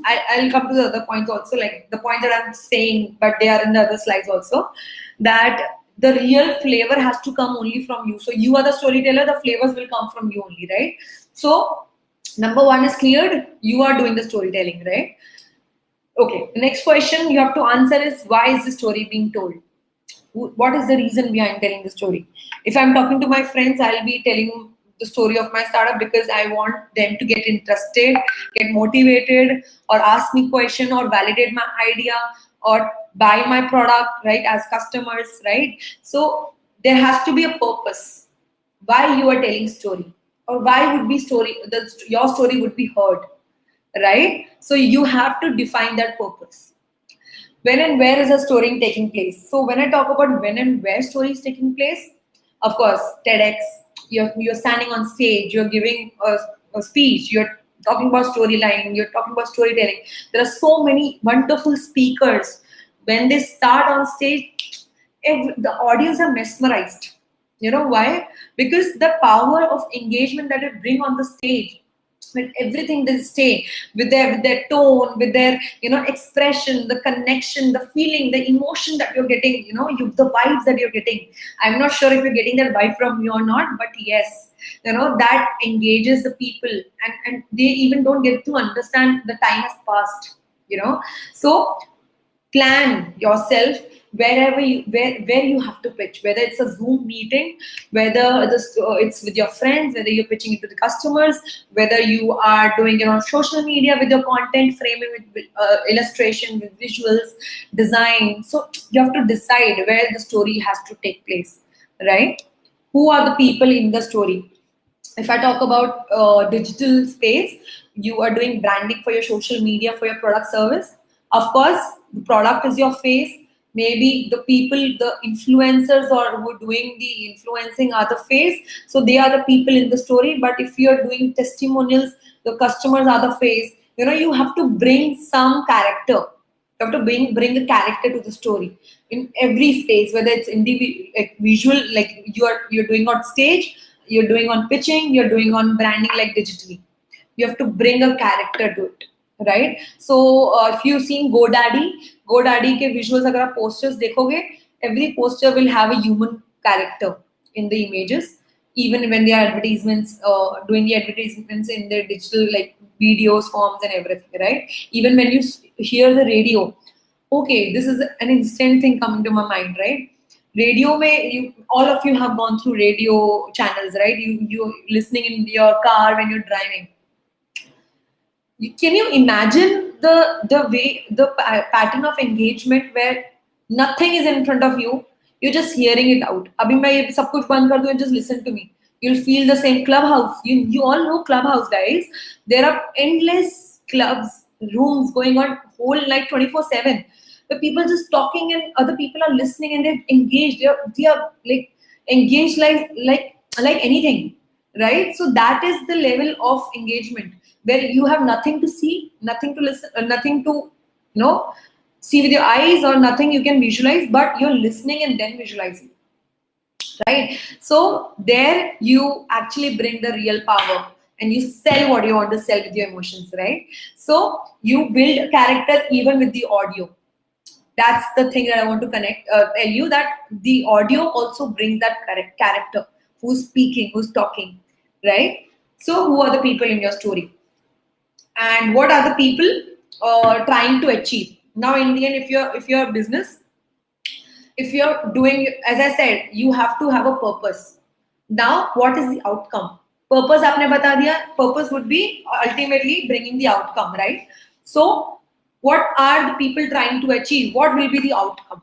I'll come to the other points also, like the point that I'm saying, but they are in the other slides also, that the real flavor has to come only from you. So you are the storyteller, the flavors will come from you only, right? So number one is cleared, you are doing the storytelling, right? Okay, the next question you have to answer is, why is the story being told? What is the reason behind telling the story? If I'm talking to my friends, I'll be telling the story of my startup because I want them to get interested, get motivated, or ask me question, or validate my idea, or buy my product, right, as customers, right? So there has to be a purpose why you are telling story, or why would be your story would be heard, right? So you have to define that purpose. When and where is a story taking place? So when I talk about when and where story is taking place, of course, TEDx, you're standing on stage, you're giving a speech, you're talking about storyline, you're talking about storytelling. There are so many wonderful speakers. When they start on stage, the audience are mesmerized. You know why? Because the power of engagement that they bring on the stage, with everything they say, with their tone, with their expression, the connection, the feeling, the emotion that you're getting, the vibes that you're getting. I'm not sure if you're getting that vibe from me or not, but yes, that engages the people, and they even don't get to understand the time has passed. So plan yourself wherever where you have to pitch, whether it's a Zoom meeting, whether it's with your friends, whether you're pitching it to the customers, whether you are doing it on social media with your content, framing with illustration, with visuals, design. So you have to decide where the story has to take place, right? Who are the people in the story? If I talk about digital space, you are doing branding for your social media, for your product service. Of course, the product is your face. Maybe the people, the influencers or who are doing the influencing are the face. So they are the people in the story. But if you are doing testimonials, the customers are the face. You have to bring some character. You have to bring a character to the story in every space, whether it's individual, like visual, like you're doing on stage, you're doing on pitching, you're doing on branding, like digitally. You have to bring a character to it, right? So if you've seen GoDaddy के visuals अगर आप posters देखोगे, every poster will have a human character in the images. Even when they are advertisements, doing the advertisements in their digital like videos, forms, and everything, right? Even when you hear the radio, okay, this is an instant thing coming to my mind, right? Radio mein, all of you have gone through radio channels, right? You listening in your car when you're driving. Can you imagine the way, the pattern of engagement where nothing is in front of you, you're just hearing it out. Abhi main ye sab kuch band kar दूं and just listen to me. You'll feel the same. Clubhouse. You all know Clubhouse, guys. There are endless clubs, rooms going on whole night 24/7. The people just talking and other people are listening and they're engaged. They are like engaged like anything, right? So that is the level of engagement where you have nothing to see, nothing to listen, nothing to see with your eyes, or nothing you can visualize, but you're listening and then visualizing, right? So there you actually bring the real power and you sell what you want to sell with your emotions, right? So you build a character even with the audio. That's the thing that I want to tell you, that the audio also brings that character, who's speaking, who's talking, right? So who are the people in your story? And what are the people trying to achieve? Now, in the end, if you're a business, if you're doing, as I said, you have to have a purpose. Now, what is the outcome? Purpose आपने बता दिया. Purpose would be ultimately bringing the outcome, right? So what are the people trying to achieve? What will be the outcome,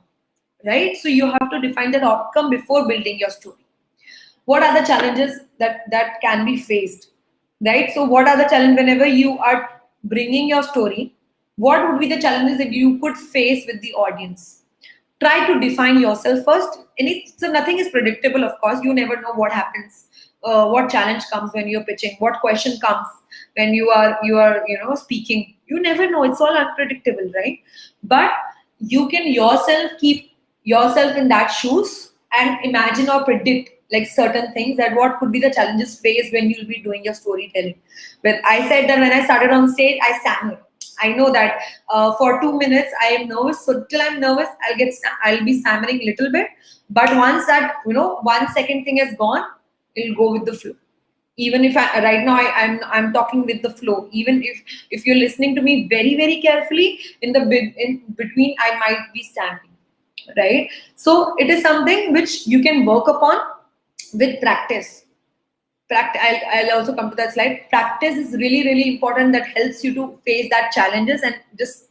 right? So you have to define that outcome before building your story. What are the challenges that can be faced, right? So what are the challenges whenever you are bringing your story? What would be the challenges that you could face with the audience? Try to define yourself first. And so nothing is predictable, of course. You never know what happens, what challenge comes when you're pitching, what question comes when you are speaking. You never know. It's all unpredictable, right? But you can yourself keep yourself in that shoes and imagine or predict like certain things, that what could be the challenges faced when you'll be doing your storytelling. But I said that when I started on stage, I stammered. I know that for 2 minutes I am nervous. So till I'm nervous, I'll be stammering a little bit. But once that 1 second thing is gone, it'll go with the flow. Even if right now I'm talking with the flow. Even if you're listening to me very very carefully, in between I might be stammering, right? So it is something which you can work upon with practice. I'll also come to that slide. Practice is really, really important. That helps you to face that challenges and just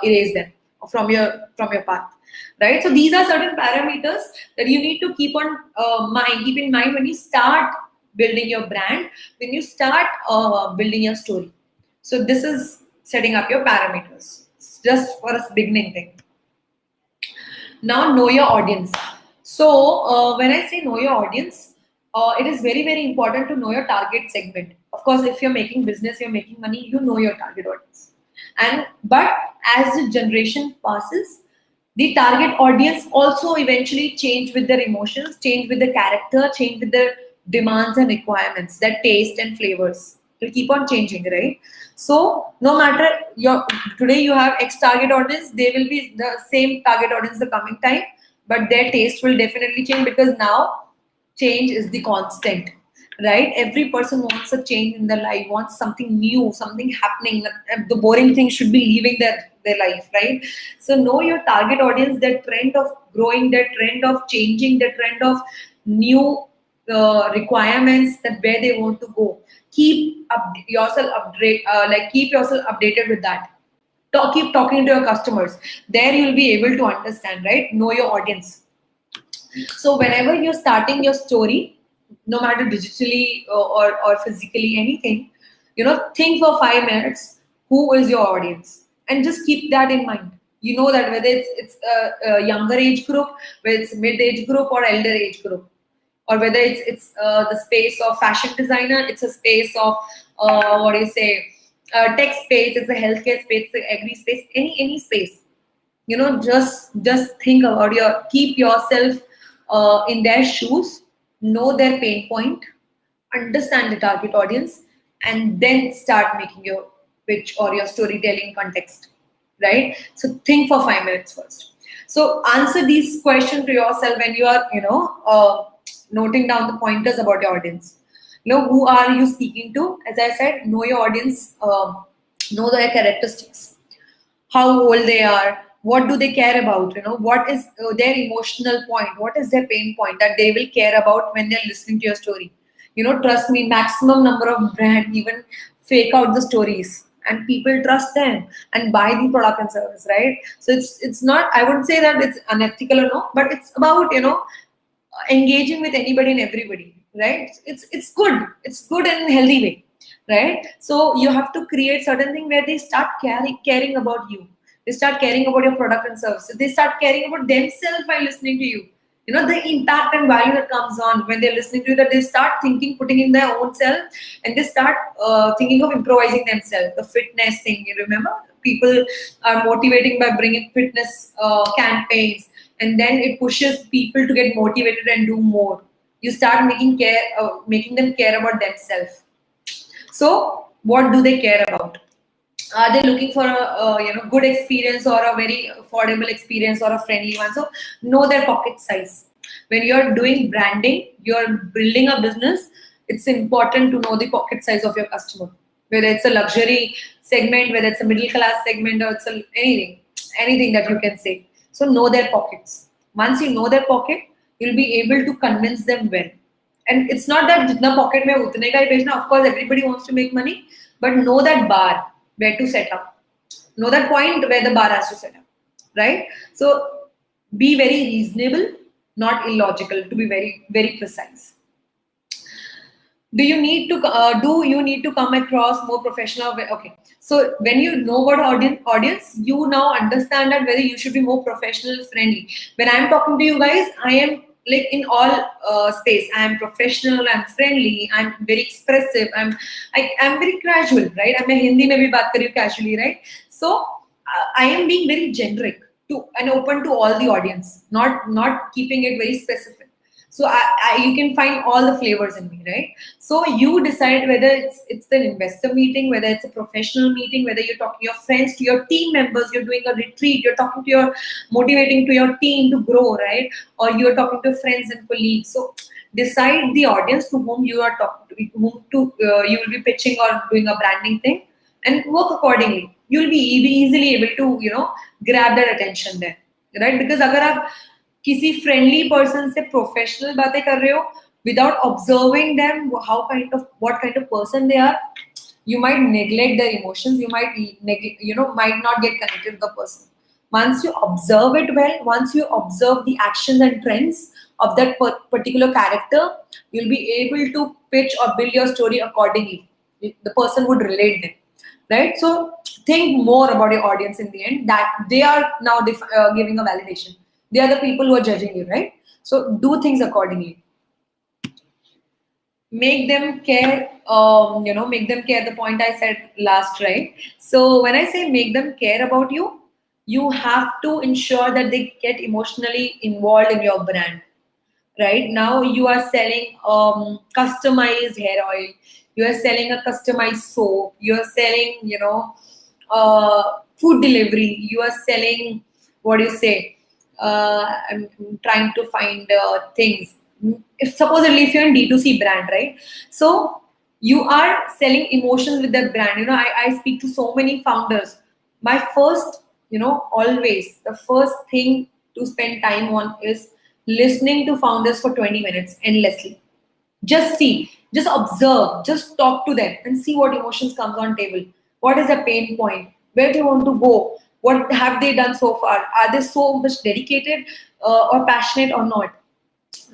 erase them from your path, right? So these are certain parameters that you need to keep in mind when you start building your brand, when you start building your story. So this is setting up your parameters. It's just for a beginning thing. Now, know your audience. So when I say know your audience, it is very, very important to know your target segment. Of course, if you're making business, you're making money, you know your target audience. But as the generation passes, the target audience also eventually change with their emotions, change with the character, change with their demands and requirements, their taste and flavors. Will keep on changing, right? So no matter today you have X target audience, they will be the same target audience the coming time, but their taste will definitely change, because now change is the constant, right? Every person wants a change in their life, wants something new, something happening. The boring thing should be leaving their life, right? So know your target audience, their trend of growing, their trend of changing, their trend of new requirements, that where they want to go. Keep yourself updated with that. Keep talking to your customers. There you'll be able to understand, right? Know your audience. So whenever you're starting your story, no matter digitally or physically, anything, think for 5 minutes, who is your audience? And just keep that in mind. You know that whether it's a younger age group, whether it's mid age group or elder age group, or whether it's the space of fashion designer, it's a space of what do you say, tech space, it's a healthcare space, it's a agri space, any space. Just think about keep yourself in their shoes, know their pain point, understand the target audience, and then start making your pitch or your storytelling context, right? So think for 5 minutes first. So answer these questions to yourself when you are noting down the pointers about your audience. Who are you speaking to? As I said, know your audience, know their characteristics, how old they are, what do they care about, what is their emotional point, what is their pain point that they will care about when they're listening to your story. Trust me, maximum number of brand even fake out the stories, and people trust them and buy the product and service, right? So it's not, I wouldn't say that it's unethical or no, but it's about engaging with anybody and everybody, right? It's good in a healthy way, right? So you have to create certain thing where they start caring about you. They start caring about your product and services. They start caring about themselves by listening to you. The impact and value that comes on when they're listening to you, that they start thinking, putting in their own self, and they start thinking of improvising themselves. The fitness thing, you remember? People are motivating by bringing fitness campaigns, and then it pushes people to get motivated and do more. You start making them care about themselves. So what do they care about? Are they looking for a good experience, or a very affordable experience, or a friendly one? So know their pocket size. When you're doing branding, you're building a business, it's important to know the pocket size of your customer, whether it's a luxury segment, whether it's a middle class segment, or it's anything that you can say. So know their pockets. Once you know their pocket, you'll be able to convince them well. And it's not that jitna pocket mein utne ka hi bechna. Of course, everybody wants to make money, but know that bar where to set up. Know that point where the bar has to set up, right? So be very reasonable, not illogical. To be very, very precise. Do you need to come across more professional? Okay, so when you know about audience, you now understand that whether you should be more professional friendly. When I'm talking to you guys, I am like in all space. I am professional, I'm friendly, I'm very expressive, I'm very casual, right? I'm a Hindi mein bhi baat kar rahi hu casually, right? So I am being very generic to and open to all the audience, not keeping it very specific. So you can find all the flavors in me, right? So you decide whether it's an investor meeting, whether it's a professional meeting, whether you're talking to your friends, to your team members, you're doing a retreat, you're talking to your motivating to your team to grow, right? Or you're talking to friends and colleagues. So decide the audience to whom you are talking to, you will be pitching or doing a branding thing, and work accordingly. You'll be easily able to grab that attention there, right? Because अगर आप किसी friendly person से professional बातें कर रहे हो without observing them, what kind of person they are, you might neglect their emotions. You might might not get connected with the person. Once you observe it well, once you observe the actions and trends of that particular character, you'll be able to pitch or build your story accordingly. The person would relate them, right? So think more about your audience in the end, that they are now giving a validation. They are the people who are judging you, right? So do things accordingly. Make them care, make them care, the point I said last, right? So when I say make them care about you, you have to ensure that they get emotionally involved in your brand. Right now you are selling customized hair oil, you are selling a customized soap, you are selling food delivery, you are selling, what do you say, I'm trying to find things. If supposedly if you're in D2C brand, right? So you are selling emotions with that brand. I speak to so many founders. My first, always the first thing to spend time on is listening to founders for 20 minutes endlessly. Just see, just observe, just talk to them and see what emotions comes on table. What is the pain point? Where do you want to go? What have they done so far? Are they so much dedicated or passionate or not?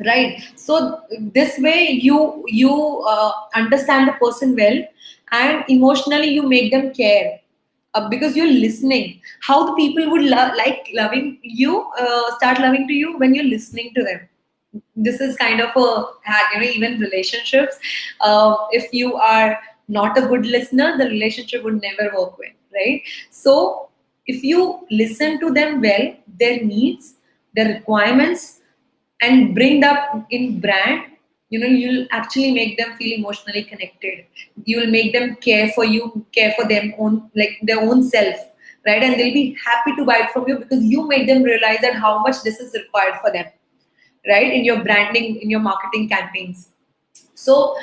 Right. So this way you understand the person well, and emotionally you make them care. Because you're listening. How the people would like loving you, start loving to you when you're listening to them. This is kind of a hack, even relationships. If you are not a good listener, the relationship would never work well, right? So if you listen to them well, their needs, their requirements, and bring that in brand, you'll actually make them feel emotionally connected. You'll make them care for you, care for them own, like their own self, right? And they'll be happy to buy it from you because you made them realize that how much this is required for them, right? In your branding, in your marketing campaigns. So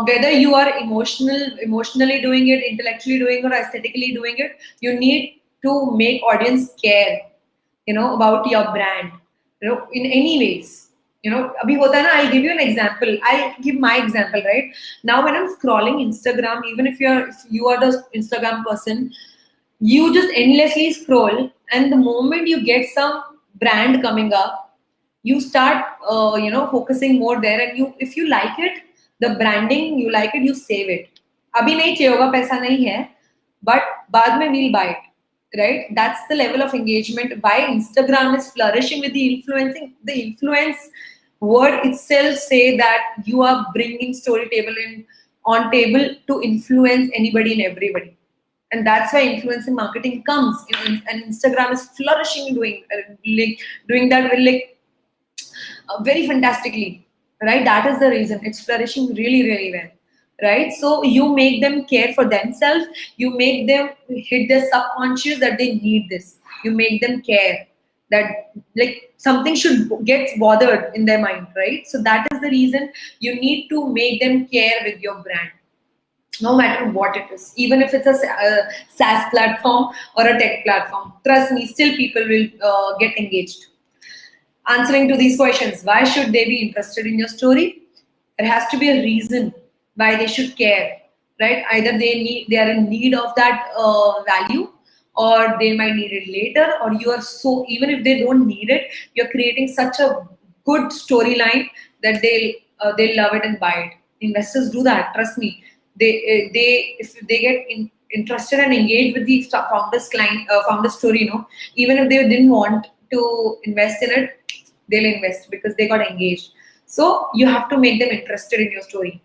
whether you are emotionally doing it, intellectually doing it, or aesthetically doing it, you need to make audience care, about your brand, in any ways. Abhi hota hai na, I'll give you an example. I'll give my example, right? Now when I'm scrolling Instagram, even if you are the Instagram person, you just endlessly scroll, and the moment you get some brand coming up, you start focusing more there, and if you like it, the branding, you like it, you save it. Abhi nahi chahiye hoga, paisa nahi hai, but baad mein we'll buy it, right? That's the level of engagement. Why Instagram is flourishing with the influencing. The influence word itself say that you are bringing story table on table to influence anybody and everybody. And that's why influencing marketing comes in, and Instagram is flourishing doing that very fantastically, right? That is the reason it's flourishing really, really well, right? So you make them care for themselves. You make them hit their subconscious that they need this. You make them care that something should get bothered in their mind, right? So that is the reason you need to make them care with your brand, no matter what it is. Even if it's a SaaS platform or a tech platform, trust me, still people will get engaged. Answering to these questions, why should they be interested in your story? There has to be a reason why they should care, right? Either they are in need of that value, or they might need it later, or you are so, even if they don't need it, you're creating such a good storyline that they'll love it and buy it. Investors do that, trust me. They if they get interested and engaged with the founder's story, even if they didn't want to invest in it, they'll invest because they got engaged. So you have to make them interested in your story.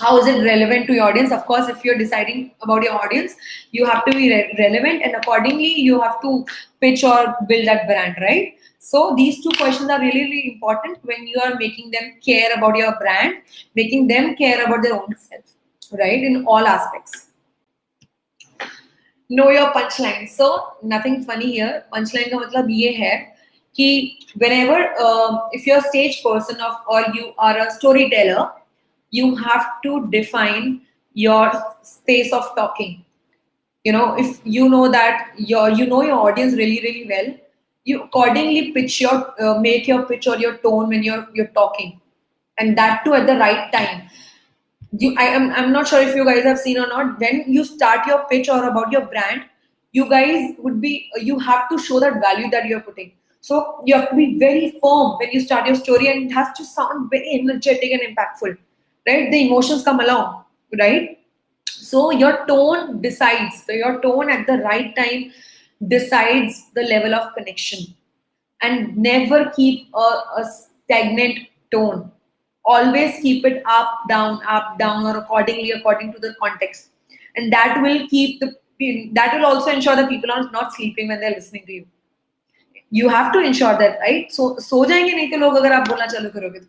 How is it relevant to your audience? Of course, if you're deciding about your audience, you have to be relevant, and accordingly you have to pitch or build that brand, right? So these two questions are really, really important when you are making them care about your brand, making them care about their own self, right? In all aspects. Know your punchline. So nothing funny here. Punchline का मतलब ये है कि whenever if you're a stage person or you are a storyteller, you have to define your space of talking. If you know that your audience really, really well, you accordingly make your pitch or your tone when you're talking, and that too at the right time. I'm not sure if you guys have seen or not. When you start your pitch or about your brand, you have to show that value that you're putting. So you have to be very firm when you start your story, and it has to sound very energetic and impactful, right? The emotions come along, right? So your tone decides. So your tone at the right time decides the level of connection. And never keep a stagnant tone. Always keep it up, down, or according to the context. And that will also ensure that people are not sleeping when they're listening to you. You have to ensure that, right? So jayenge nahi to log agar aap bolna chalu karoge to,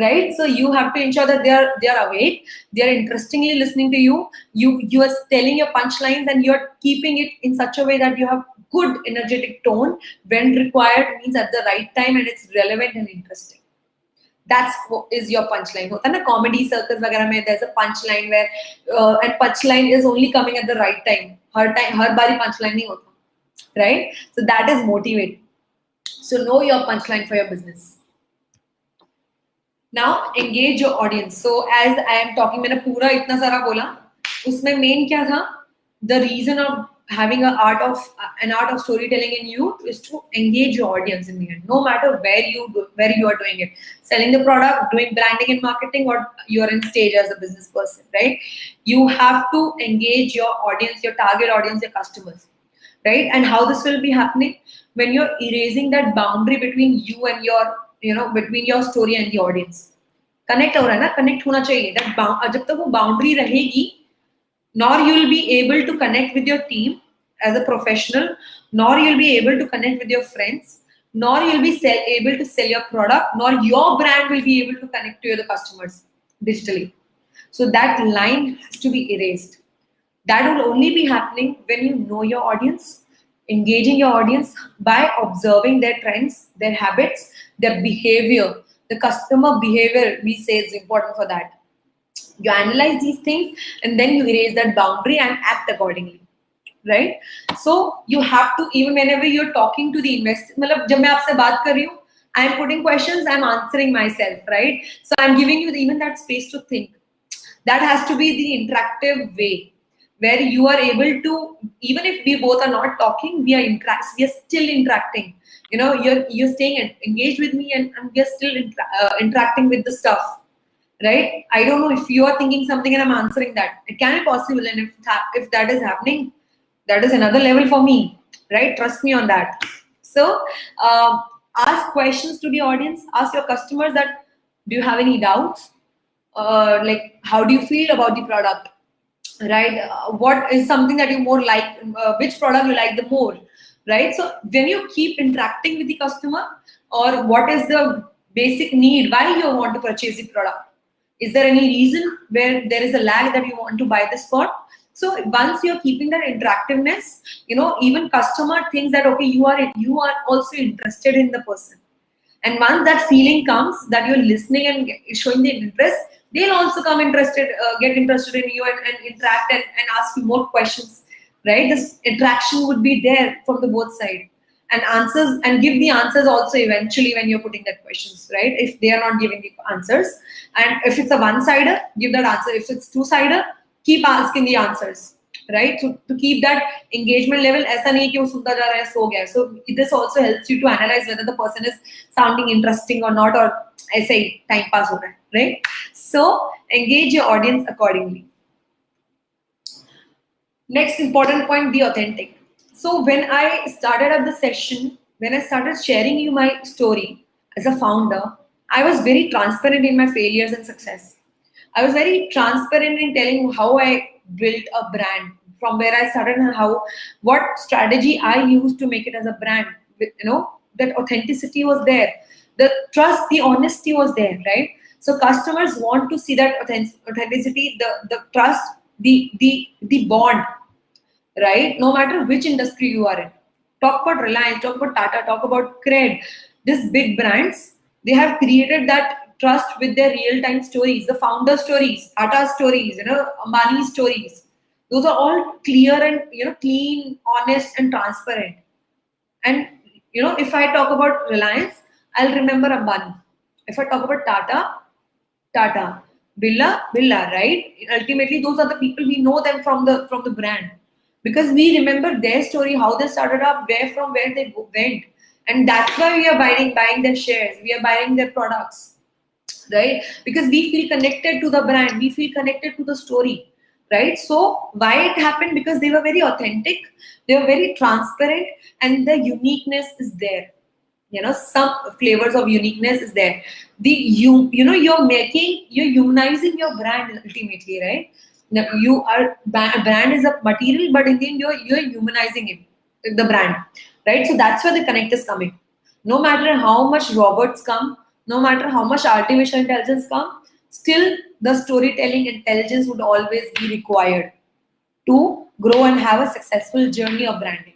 right? So you have to ensure that they are awake, they are interestingly listening to you. You are telling your punchlines, and you're keeping it in such a way that you have good energetic tone when required, means at the right time, and it's relevant and interesting. That's what is your punchline. Hota na comedy circles वगैरह में there's a punchline where and punchline is only coming at the right time. हर बारी punchline नहीं होता, right? So that is motivating. So know your punchline for your business. Now engage your audience. So as I am talking, मैंने पूरा इतना सारा बोला, उसमें main क्या था? The reason of having an art of storytelling in you is to engage your audience in the end. No matter where you are doing it, selling the product, doing branding and marketing, or you are in stage as a business person, right? You have to engage your audience, your target audience, your customers, right? And how this will be happening when you're erasing that boundary between you and between your story and the audience. Connect हो रहा है ना? Connect होना चाहिए. That जब तक वो boundary रहेगी, nor you'll be able to connect with your team as a professional, nor you'll be able to connect with your friends, nor you'll be able to sell your product, nor your brand will be able to connect to the customers digitally. So that line has to be erased. That will only be happening when you know your audience, engaging your audience by observing their trends, their habits, their behavior. The customer behavior, we say, is important for that. You analyze these things, and then you erase that boundary and act accordingly, right? So you have to, even whenever you're talking to the investor, मतलब जब मैं आपसे बात कर रही हूँ, I'm putting questions, I'm answering myself, right? So I'm giving you even that space to think. That has to be the interactive way, where you are able to, even if we both are not talking, we are still interacting. You're staying engaged with me, and we are still interacting with the stuff. Right? I don't know if you are thinking something and I'm answering that. It can be possible, and if that is happening, that is another level for me, right? Trust me on that. So ask questions to the audience. Ask your customers that, do you have any doubts? Like, how do you feel about the product? Right? What is something that you more like? Which product you like the more? Right? So when you keep interacting with the customer, or what is the basic need, why you want to purchase the product? Is there any reason where there is a lag that you want to buy this for? So once you're keeping that interactiveness, even customer thinks that, okay, you are also interested in the person. And once that feeling comes that you're listening and showing the interest, they'll also get interested in you and interact and ask you more questions, right? This interaction would be there from the both sides. and answers, and give the answers also eventually when you're putting that questions, right? If they are not giving the answers, and if it's a one-sider, give that answer. If it's two-sider, keep asking the answers, right? To keep that engagement level. ऐसा नहीं कि वो सुनता जा रहा है सो गया. So this also helps you to analyze whether the person is sounding interesting or not, or ऐसे ही time pass हो रहा है, right? So engage your audience accordingly. Next important point, be authentic. So when I started at the session, when I started sharing you my story as a founder, I was very transparent in my failures and success. I was very transparent in telling how I built a brand, from where I started and what strategy I used to make it as a brand. That authenticity was there, the trust, the honesty was there, right? So customers want to see that authenticity, the trust, the bond, right? No matter which industry you are in. Talk about Reliance, talk about Tata, talk about Cred. These big brands, they have created that trust with their real-time stories, the founder stories, Tata stories, Ambani stories. Those are all clear and clean, honest, and transparent. And if I talk about Reliance, I'll remember Ambani. If I talk about Tata, Birla, right? Ultimately, those are the people, we know them from the brand, because we remember their story, how they started up, where they went, and that's why we are buying their shares, we are buying their products, right? Because we feel connected to the brand, we feel connected to the story, right? So why it happened? Because they were very authentic, they were very transparent, and the uniqueness is there. Some flavors of uniqueness is there. You're humanizing your brand ultimately, right? Now, brand is a material, but in the end you're humanizing it, the brand, right? So that's where the connect is coming. No matter how much robots come, no matter how much artificial intelligence come, still the storytelling intelligence would always be required to grow and have a successful journey of branding.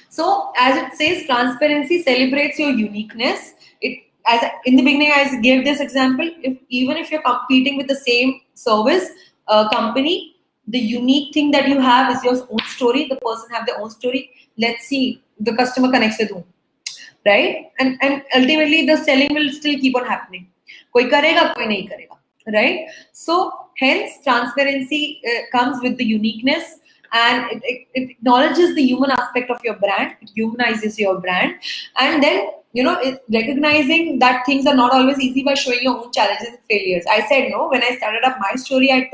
So, as it says, transparency celebrates your uniqueness. In the beginning, I gave this example. Even if you're competing with the same service company, the unique thing that you have is your own story. The person have their own story. Let's see, the customer connects with whom, right? And ultimately, the selling will still keep on happening. Koi karega, koi nahi karega, right? So, hence, transparency comes with the uniqueness. And it acknowledges the human aspect of your brand, it humanizes your brand, and then recognizing that things are not always easy by showing your own challenges and failures. I said no, when I started up my story, I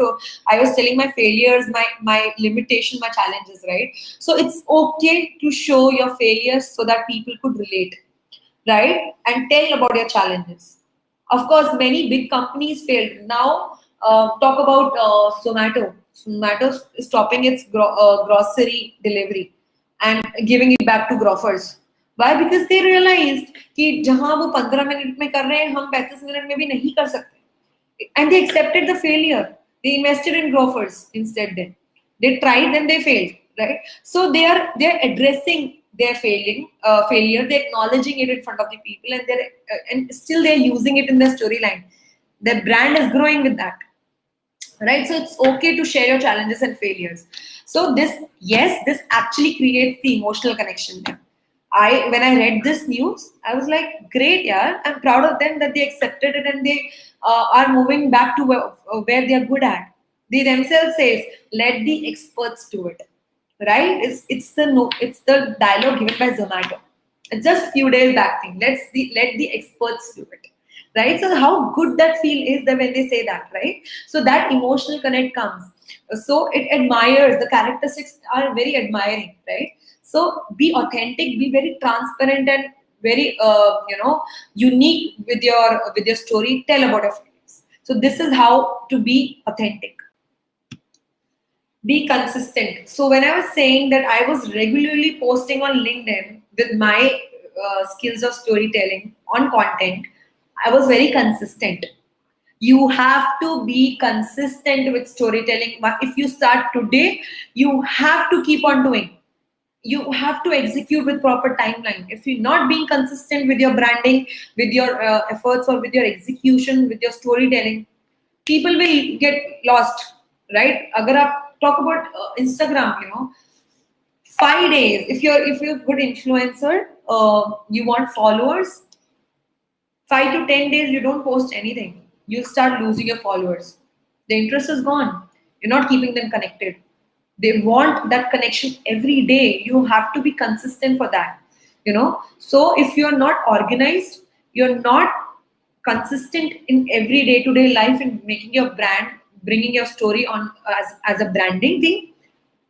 was telling my failures, my limitations, my challenges, right? So it's okay to show your failures so that people could relate, right? And tell about your challenges. Of course, many big companies failed. Now, talk about Zomato. Zomato is stopping its grocery delivery and giving it back to grocers. Why? Because they realized कि जहाँ वो 15 minute में कर रहे हैं, हम 35 minute में भी नहीं कर सकते. And they accepted the failure. They invested in grocers instead. Then they tried, then they failed. Right? So they're addressing their failure. They're acknowledging it in front of the people, and still they're using it in their storyline. Their brand is growing with that. Right? So it's okay to share your challenges and failures. So this actually creates the emotional connection there. When I read this news, I was like, great, yeah, I'm proud of them that they accepted it, and they are moving back to where they are good at. They themselves says, let the experts do it. Right? It's the dialogue given by Zomato. It's just few days back thing. Let the experts do it. Right? So how good that feel is that when they say that, right? So that emotional connect comes. So it admires, the characteristics are very admiring, right? So be authentic, be very transparent, and very unique with your story. Tell about your feelings. So this is how to be authentic. Be consistent. So when I was saying that I was regularly posting on LinkedIn with my skills of storytelling on content, I was very consistent. You have to be consistent with storytelling. But if you start today, you have to keep on doing. You have to execute with proper timeline. If you're not being consistent with your branding, with your efforts, or with your execution, with your storytelling, people will get lost, right? Agar aap talk about Instagram, 5 days. If you're a good influencer, you want followers. 5 to 10 days, you don't post anything. You start losing your followers. The interest is gone. You're not keeping them connected. They want that connection every day. You have to be consistent for that. So if you're not organized, you're not consistent in every day-to-day life in making your brand, bringing your story on as a branding thing,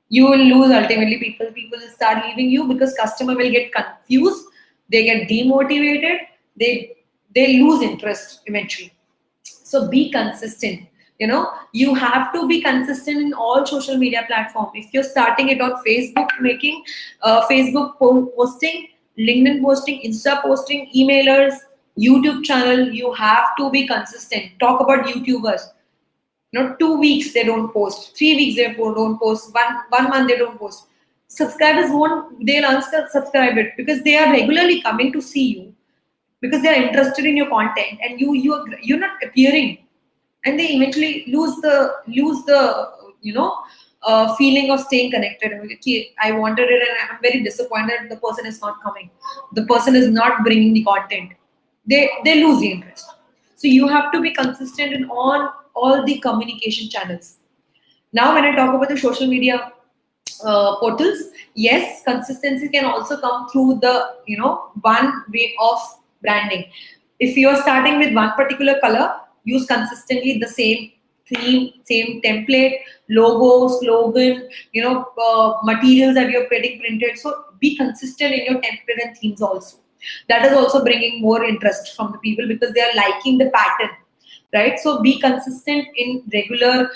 you will lose. Ultimately people will start leaving you because customer will get confused, they get demotivated, they lose interest eventually. So be consistent. You have to be consistent in all social media platform. If you're starting it on Facebook, making posting, LinkedIn posting, Insta posting, emailers, YouTube channel, you have to be consistent. Talk about YouTubers. 2 weeks they don't post, 3 weeks they don't post, one month they don't post. Subscribers won't, they'll unsubscribe it because they are regularly coming to see you, because they are interested in your content, and you're not appearing, and they eventually lose the feeling of staying connected. Okay, I wanted it and I'm very disappointed the person is not coming, the person is not bringing the content. They lose the interest. So you have to be consistent in all the communication channels. Now when I talk about the social media portals, yes, consistency can also come through the one way of branding. If you are starting with one particular color, use consistently the same theme, same template, logo, slogan, materials that you're getting printed. So be consistent in your template and themes also. That is also bringing more interest from the people because they are liking the pattern, right? So be consistent in regular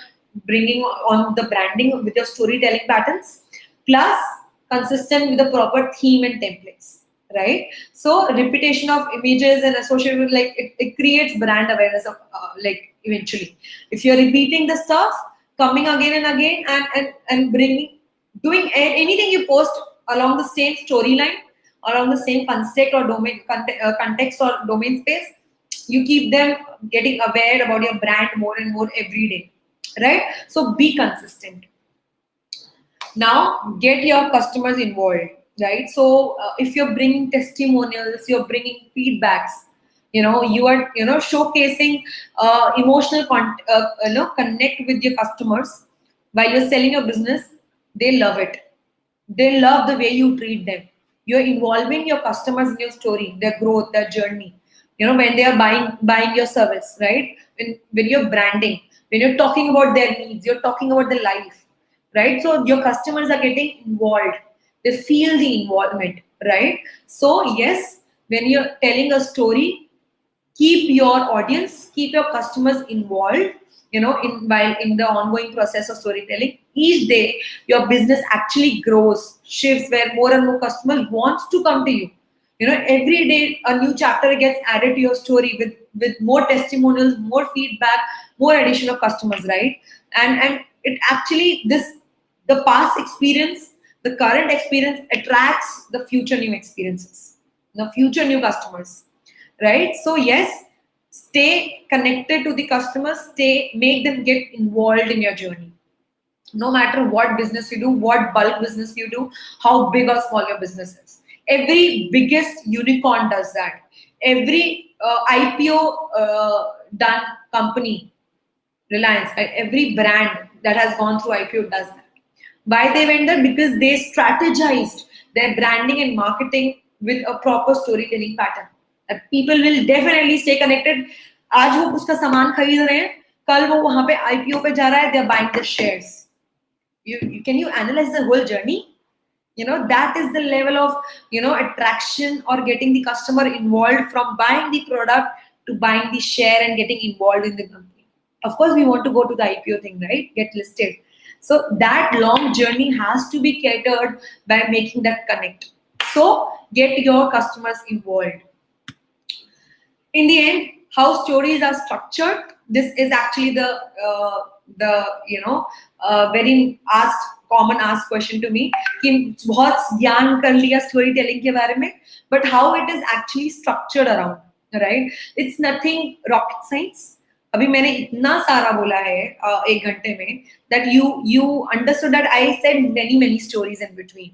bringing on the branding with your storytelling patterns, plus consistent with the proper theme and templates, right? So repetition of images and associated with, like, it creates brand awareness of like eventually. If you're repeating the stuff, coming again and again, and bringing, doing anything you post along the same storyline, along the same context or context or domain space, you keep them getting aware about your brand more and more every day, right? So be consistent. Now get your customers involved, right? So if you're bringing testimonials, you're bringing feedbacks, you are showcasing emotional connect with your customers while you're selling your business. They love it. They love the way you treat them. You're involving your customers in your story, their growth, their journey. When they are buying your service, right? When you're branding, when you're talking about their needs, you're talking about their life, right? So your customers are getting involved. They feel the involvement, right? So yes, when you're telling a story, keep your audience, keep your customers involved, in the ongoing process of storytelling. Each day your business actually grows, shifts, where more and more customers want to come to you. Every day a new chapter gets added to your story with more testimonials, more feedback, more addition of customers, right? And it actually, the past experience, the current experience attracts the future new experiences, the future new customers, right? So yes, stay connected to the customers, make them get involved in your journey. No matter what business you do, what bulk business you do, how big or small your business is. Every biggest unicorn does that. Every IPO done company, Reliance, right? Every brand that has gone through IPO does that. Why they went there? Because they strategized their branding and marketing with a proper storytelling pattern. That people will definitely stay connected. आज वो उसका सामान खरीद रहे हैं, कल वो वहां पे IPO पे जा रहा है, they are buying the shares. Can you analyze the whole journey? That is the level of attraction or getting the customer involved, from buying the product to buying the share and getting involved in the company. Of course we want to go to the IPO thing, right? Get listed. So that long journey has to be catered by making that connect. So get your customers involved. In the end, how stories are structured, this is actually the very common asked question to me कि बहुत ज्ञान कर लिया story telling के बारे में, but how it is actually structured around, right? It's nothing rocket science. अभी मैंने इतना सारा बोला है 1 घंटे में that you understood that I said many stories in between.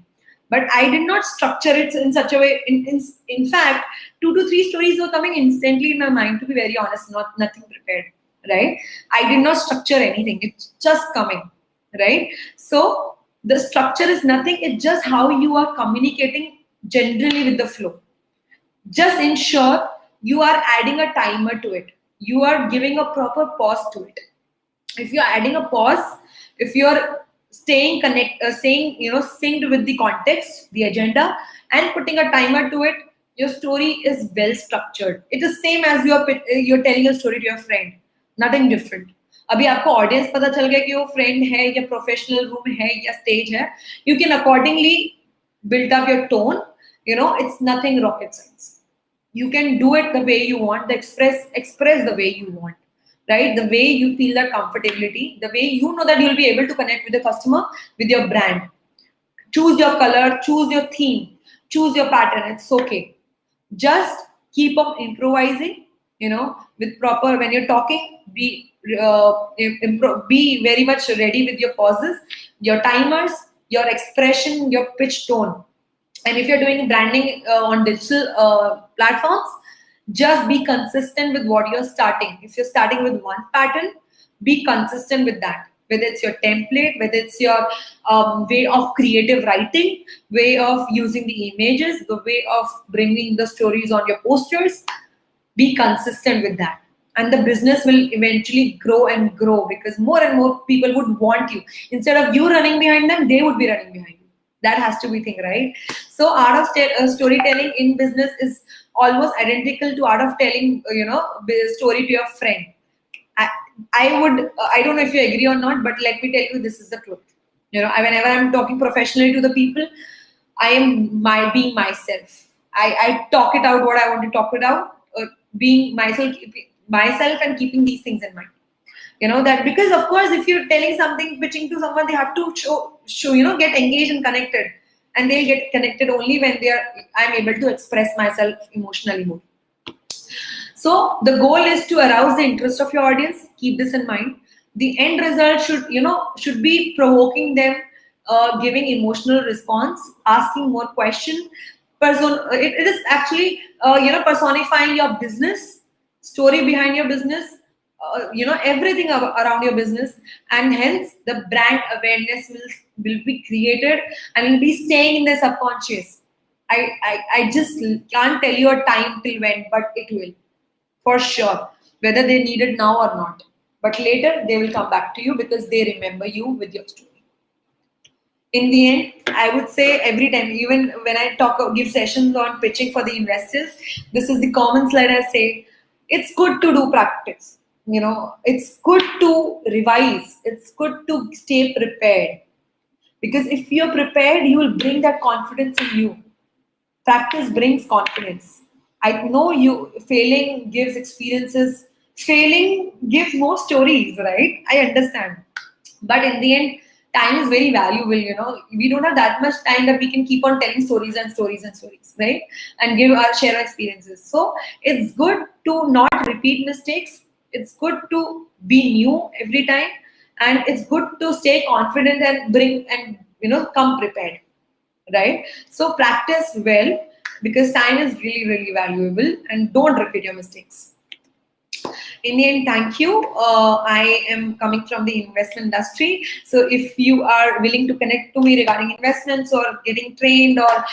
But I did not structure it in such a way. In fact, 2 to 3 stories were coming instantly in my mind, to be very honest, nothing prepared, right? I did not structure anything. It's just coming, right? So the structure is nothing. It's just how you are communicating generally with the flow. Just ensure you are adding a timer to it. You are giving a proper pause to it. If you're adding a pause, if you're staying synced with the context, the agenda, and putting a timer to it, your story is well structured. It is same as you're telling a story to your friend. Nothing different. अभी आपको audience पता चल गया कि वो friend है या professional room है या स्टेज है, you can accordingly build up your tone. It's nothing rocket science. You can do it the way you want, express the way you want, right? The way you feel that comfortability, the way you know that you'll be able to connect with the customer, with your brand. Choose your color, choose your theme, choose your pattern. It's okay. Just keep on improvising, with proper, when you're talking, be very much ready with your pauses, your timers, your expression, your pitch tone. And if you're doing branding on digital platforms, just be consistent with what you're starting. If you're starting with one pattern, be consistent with that. Whether it's your template, whether it's your way of creative writing, way of using the images, the way of bringing the stories on your posters, be consistent with that. And the business will eventually grow and grow, because more and more people would want you. Instead of you running behind them, they would be running behind you. That has to be thing, right? So art of storytelling in business is almost identical to art of telling, story to your friend. I don't know if you agree or not, but let me tell you, this is the truth. Whenever I'm talking professionally to the people, I am being myself. I talk it out what I want to talk it out, being myself and keeping these things in mind. That, because of course, if you're telling something, pitching to someone, they have to show, get engaged and connected, and they'll get connected only when I'm able to express myself emotionally more. So the goal is to arouse the interest of your audience. Keep this in mind. The end result should be provoking them, giving emotional response, asking more questions. It is actually personifying your business, story behind your business, everything around your business, and hence the brand awareness will be created and will be staying in the subconscious. I just can't tell you a time till when, but it will, for sure, whether they need it now or not. But later they will come back to you because they remember you with your story. In the end, I would say every time, even when I give sessions on pitching for the investors, this is the common slide I say. It's good to do practice. It's good to revise. It's good to stay prepared. Because if you're prepared, you will bring that confidence in you. Practice brings confidence. I know failing gives experiences. Failing gives more stories, right? I understand. But in the end, time is very valuable. We don't have that much time that we can keep on telling stories and stories and stories, right? And share our experiences. So it's good to not repeat mistakes. It's good to be new every time, and it's good to stay confident and come prepared, right? So practice well, because time is really, really valuable, and don't repeat your mistakes. In the end, thank you. I am coming from the investment industry. So if you are willing to connect to me regarding investments or getting trained or,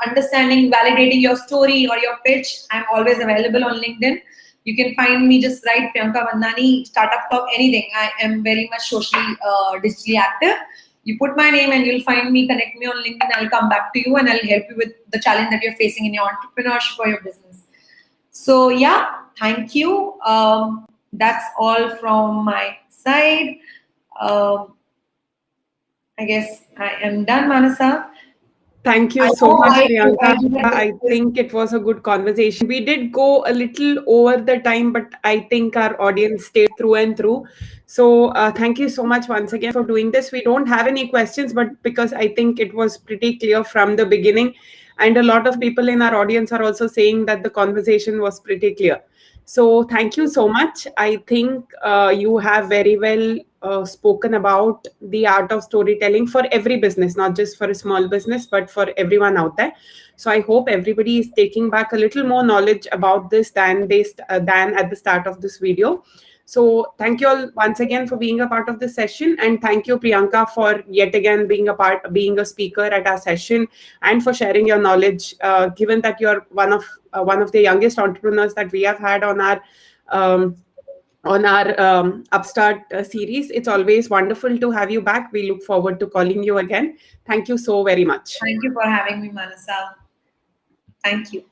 understanding, validating your story or your pitch, I'm always available on LinkedIn. You can find me, just write Priyanka Madnani, Startup Talk, anything. I am very much socially, digitally active. You put my name and you'll find me, connect me on LinkedIn. I'll come back to you and I'll help you with the challenge that you're facing in your entrepreneurship or your business. So yeah, thank you. That's all from my side. I guess I am done, Manasa. Thank you so much, Priyanka. I think it was a good conversation. We did go a little over the time, but I think our audience stayed through and through. So thank you so much once again for doing this. We don't have any questions, but because I think it was pretty clear from the beginning, and a lot of people in our audience are also saying that the conversation was pretty clear. So thank you so much. I think you have very well spoken about the art of storytelling for every business, not just for a small business, but for everyone out there. So I hope everybody is taking back a little more knowledge about this than at the start of this video. So thank you all once again for being a part of this session, and thank you Priyanka for yet again being a speaker at our session, and for sharing your knowledge. Given that you're one of the youngest entrepreneurs that we have had um, on our Upstart series, it's always wonderful to have you back. We look forward to calling you again. Thank you so very much. Thank you for having me, Manasa. Thank you.